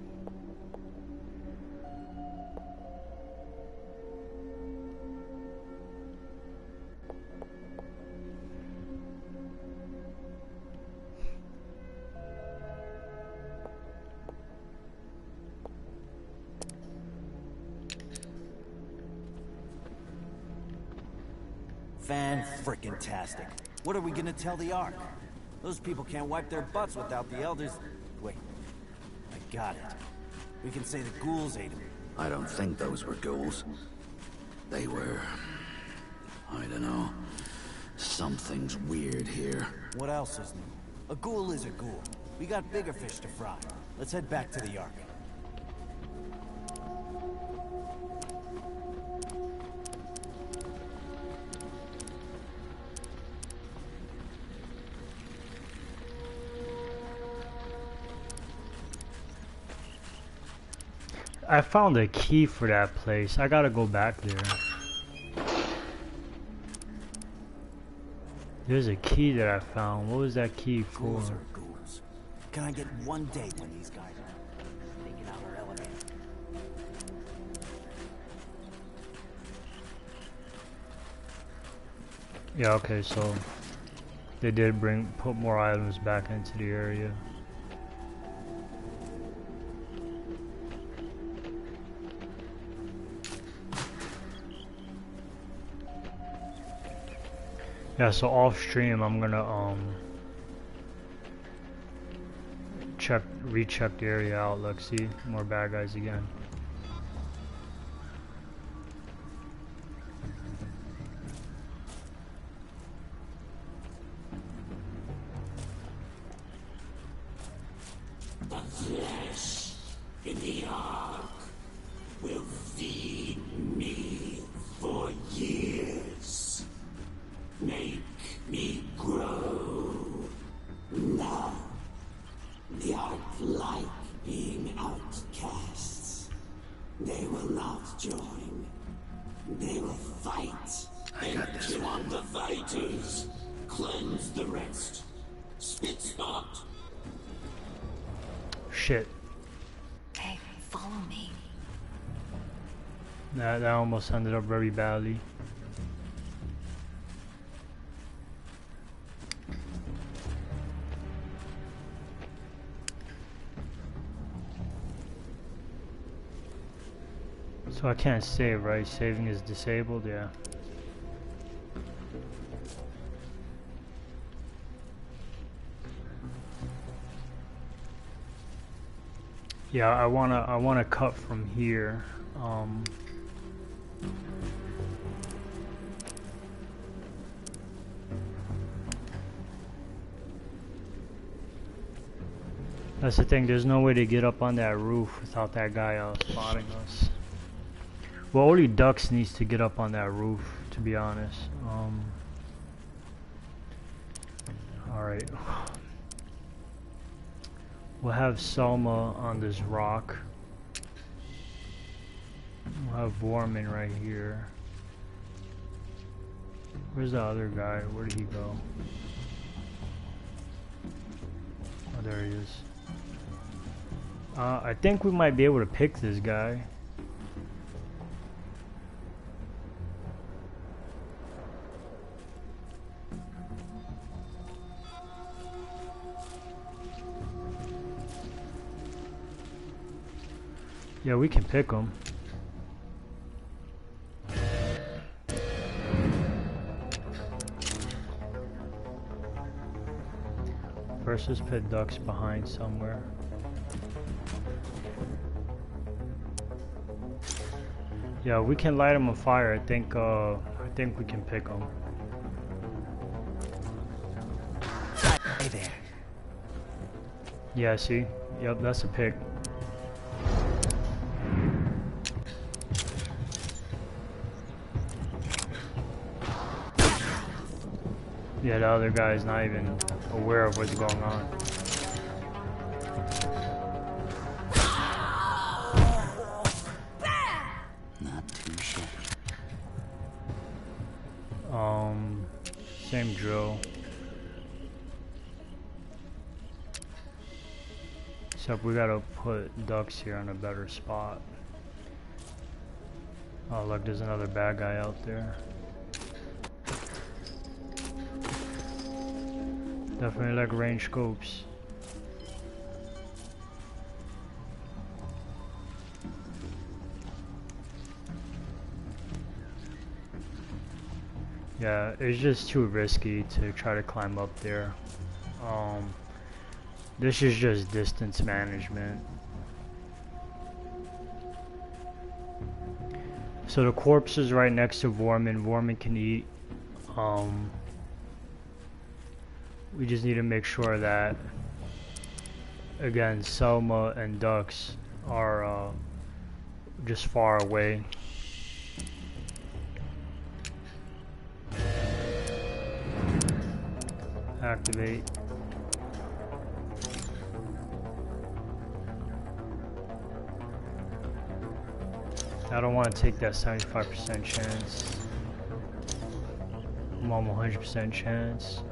Fan-frickin-tastic. What are we gonna tell the Ark? Those people can't wipe their butts without the Elders. Wait, I got it. We can say the ghouls ate them. I don't think those were ghouls. They were... I don't know. Something's weird here. What else is new? A ghoul is a ghoul. We got bigger fish to fry. Let's head back to the Ark. I found a key for that place. I gotta go back there. There's a key that I found. What was that key for? Ghouls are ghouls. Can I get one day when these guys are taking out our elevator? Yeah, okay, so they did put more items back into the area. Yeah, so off stream I'm gonna recheck the area out. Look, see more bad guys again. The flesh in the ark will feed me for years. Make me grow. Now, the ark like being outcasts. They will not join. They will fight. I got this Kill one. the fighters. Cleanse the rest. Spit not. Shit. Hey, follow me. That almost ended up very badly. So I can't save, right? Saving is disabled, yeah. Yeah, I wanna cut from here. That's the thing, there's no way to get up on that roof without that guy spotting us. Well, only Ducks needs to get up on that roof, to be honest. Alright. We'll have Selma on this rock. We'll have Vorman right here. Where's the other guy? Where did he go? Oh, there he is. I think we might be able to pick this guy. Yeah, we can pick him. First, let's put Ducks behind somewhere. Yeah, we can light him on fire. I think we can pick him. Hey there. Yeah, see? Yep, that's a pick. Yeah, the other guy is not even aware of what's going on. Not too shabby. Same drill. Except we gotta put Ducks here in a better spot. Oh look, there's another bad guy out there. Definitely like range scopes. Yeah, it's just too risky to try to climb up there. This is just distance management. So the corpse is right next to Vorman. Vorman can eat. We just need to make sure that, again, Selma and Ducks are just far away. Activate. I don't want to take that 75% chance. I'm on 100% chance.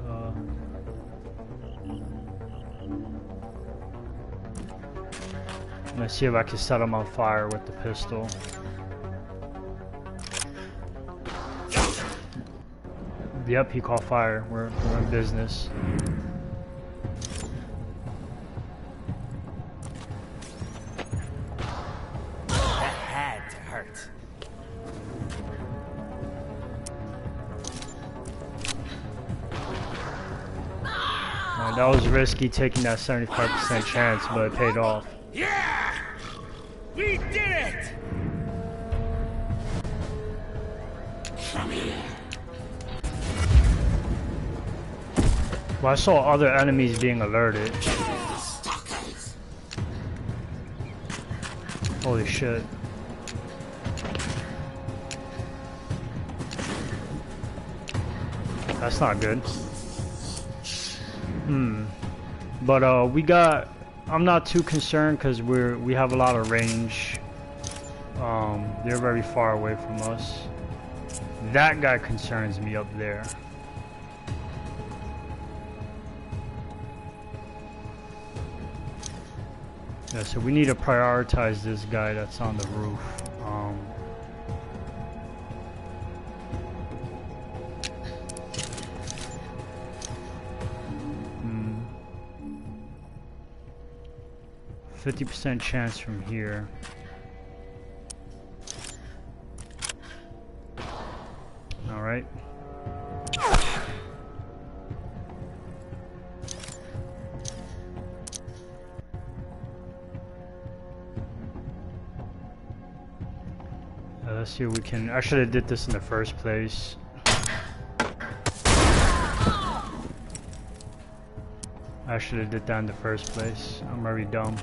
I'm gonna see if I can set him on fire with the pistol. Yep, he called fire. We're in business. That had to hurt. That was risky taking that 75% chance, but it paid off. Yeah! We did it! Well, I saw other enemies being alerted. Holy shit. That's not good. But we got, I'm not too concerned because we have a lot of range. They're very far away from us. That guy concerns me up there. Yeah, so we need to prioritize this guy that's on the roof. 50% chance from here. All right. Let's see if we can. I should have did this in the first place. I should have did that in the first place. I'm very dumb.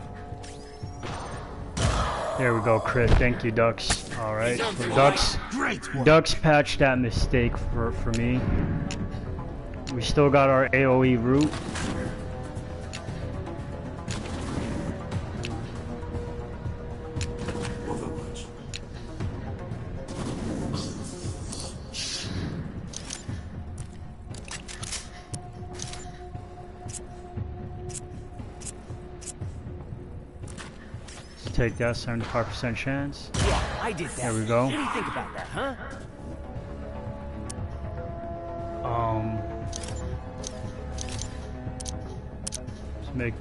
There we go, crit. Thank you, Ducks. All right, so Ducks patched that mistake for me. We still got our AOE route. Take that 75% chance. Yeah, I did that. There we go. What do you think about that, huh? Let's make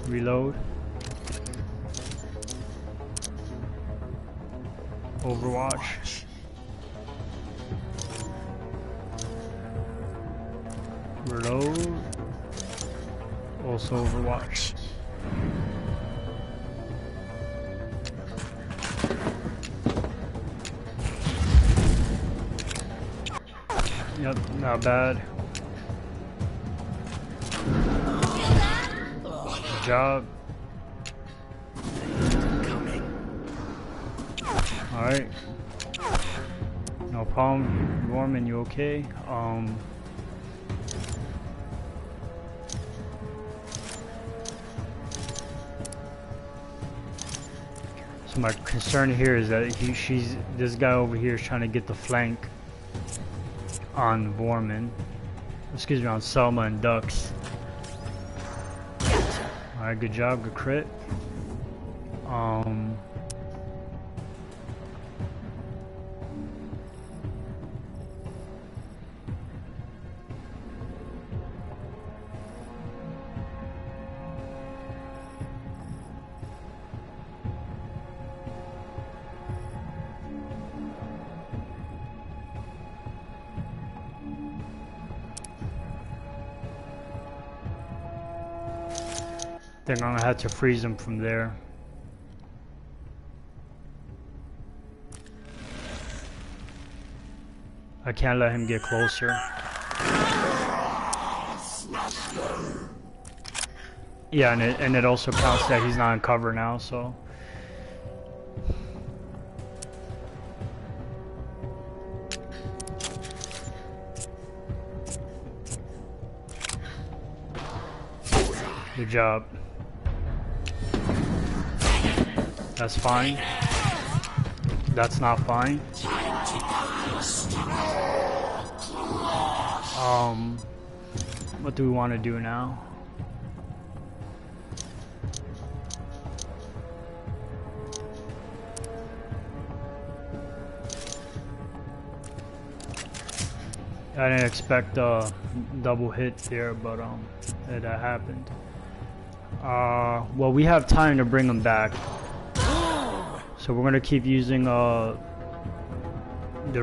reload. Overwatch. Reload. Also Overwatch. Yep, not bad. Good job. Alright. No problem. Norman, you okay? So my concern here is that this guy over here is trying to get the flank on Vorman. Excuse me, on Selma and Ducks. Alright, good job, good crit. Think I'm gonna have to freeze him from there. I can't let him get closer. Yeah, and it also counts that he's not in cover now, so. Good job. That's fine. That's not fine. What do we want to do now? I didn't expect a double hit there, but that happened. Well, we have time to bring them back, so we're gonna keep using the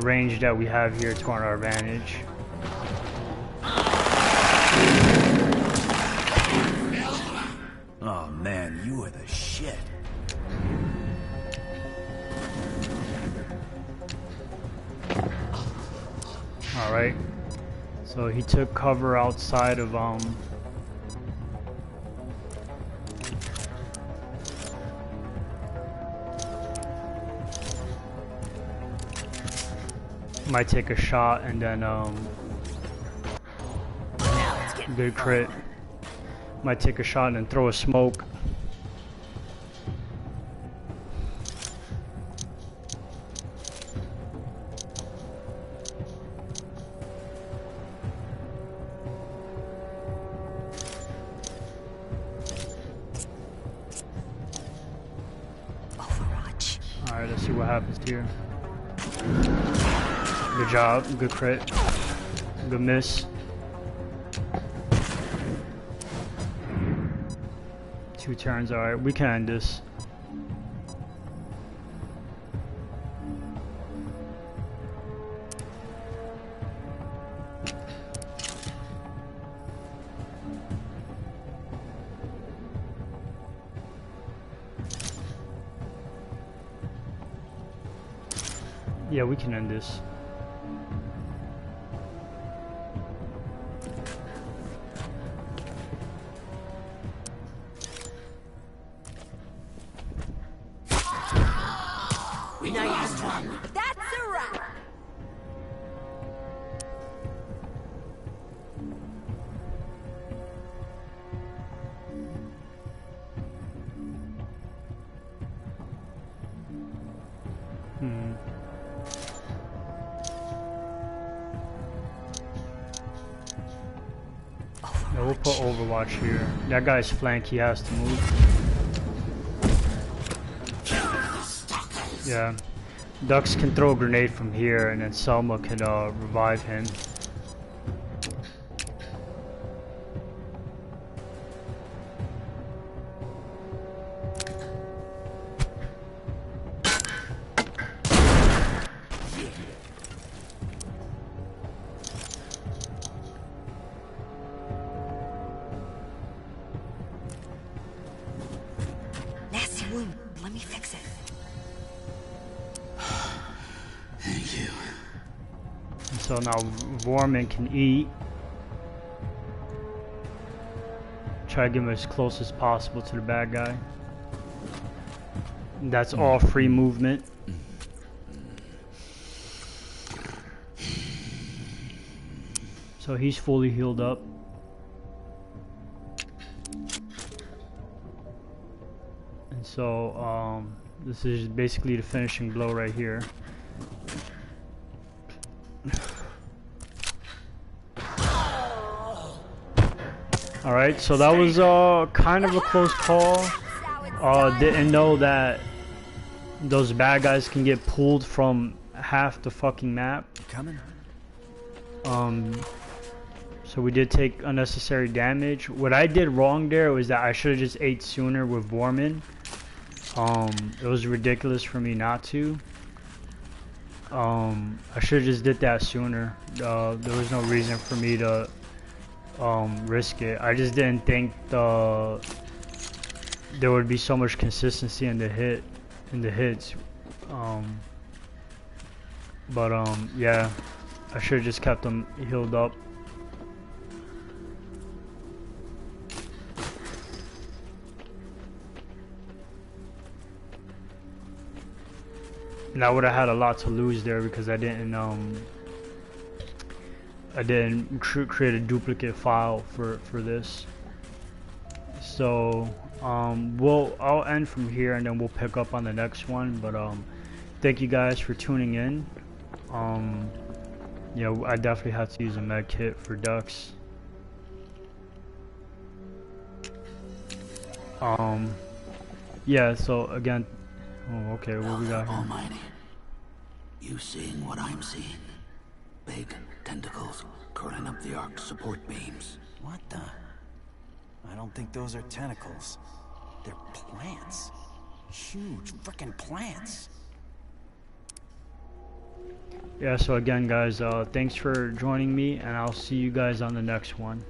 range that we have here to our advantage. Oh man, you are the shit. All right. So he took cover outside of might take a shot and then good crit. Might take a shot and then throw a smoke. Overwatch. Alright, let's see what happens here. Good job, good crit. Good miss. 2 turns, alright, we can end this. Yeah, we can end this. Nice one. That's a wrap. Yeah, we'll put Overwatch here. That guy's flank, he has to move. Yeah. Dux can throw a grenade from here, and then Selma can revive him. Nasty wound. Let me fix it. Thank you. And so now Vorman can eat. Try to get him as close as possible to the bad guy. And that's all free movement. So he's fully healed up. And so this is basically the finishing blow right here. Alright, so that was kind of a close call. Didn't know that those bad guys can get pulled from half the fucking map. Coming? So we did take unnecessary damage. What I did wrong there was that I should have just ate sooner with Vorman. It was ridiculous for me not to. I should have just did that sooner. There was no reason for me to risk it. I just didn't think there would be so much consistency in the hits. Yeah, I should have just kept them healed up. And I would have had a lot to lose there because I didn't create a duplicate file for this. So I'll end from here and then we'll pick up on the next one. But thank you guys for tuning in. Yeah, I definitely have to use a med kit for Dux. Yeah, so again, oh, okay, what we got here? Almighty, you seeing what I'm seeing? big tentacles curling up the Ark's support beams. What the? I don't think those are tentacles. They're plants. Huge frickin' plants. Yeah, so again guys, thanks for joining me, and I'll see you guys on the next one.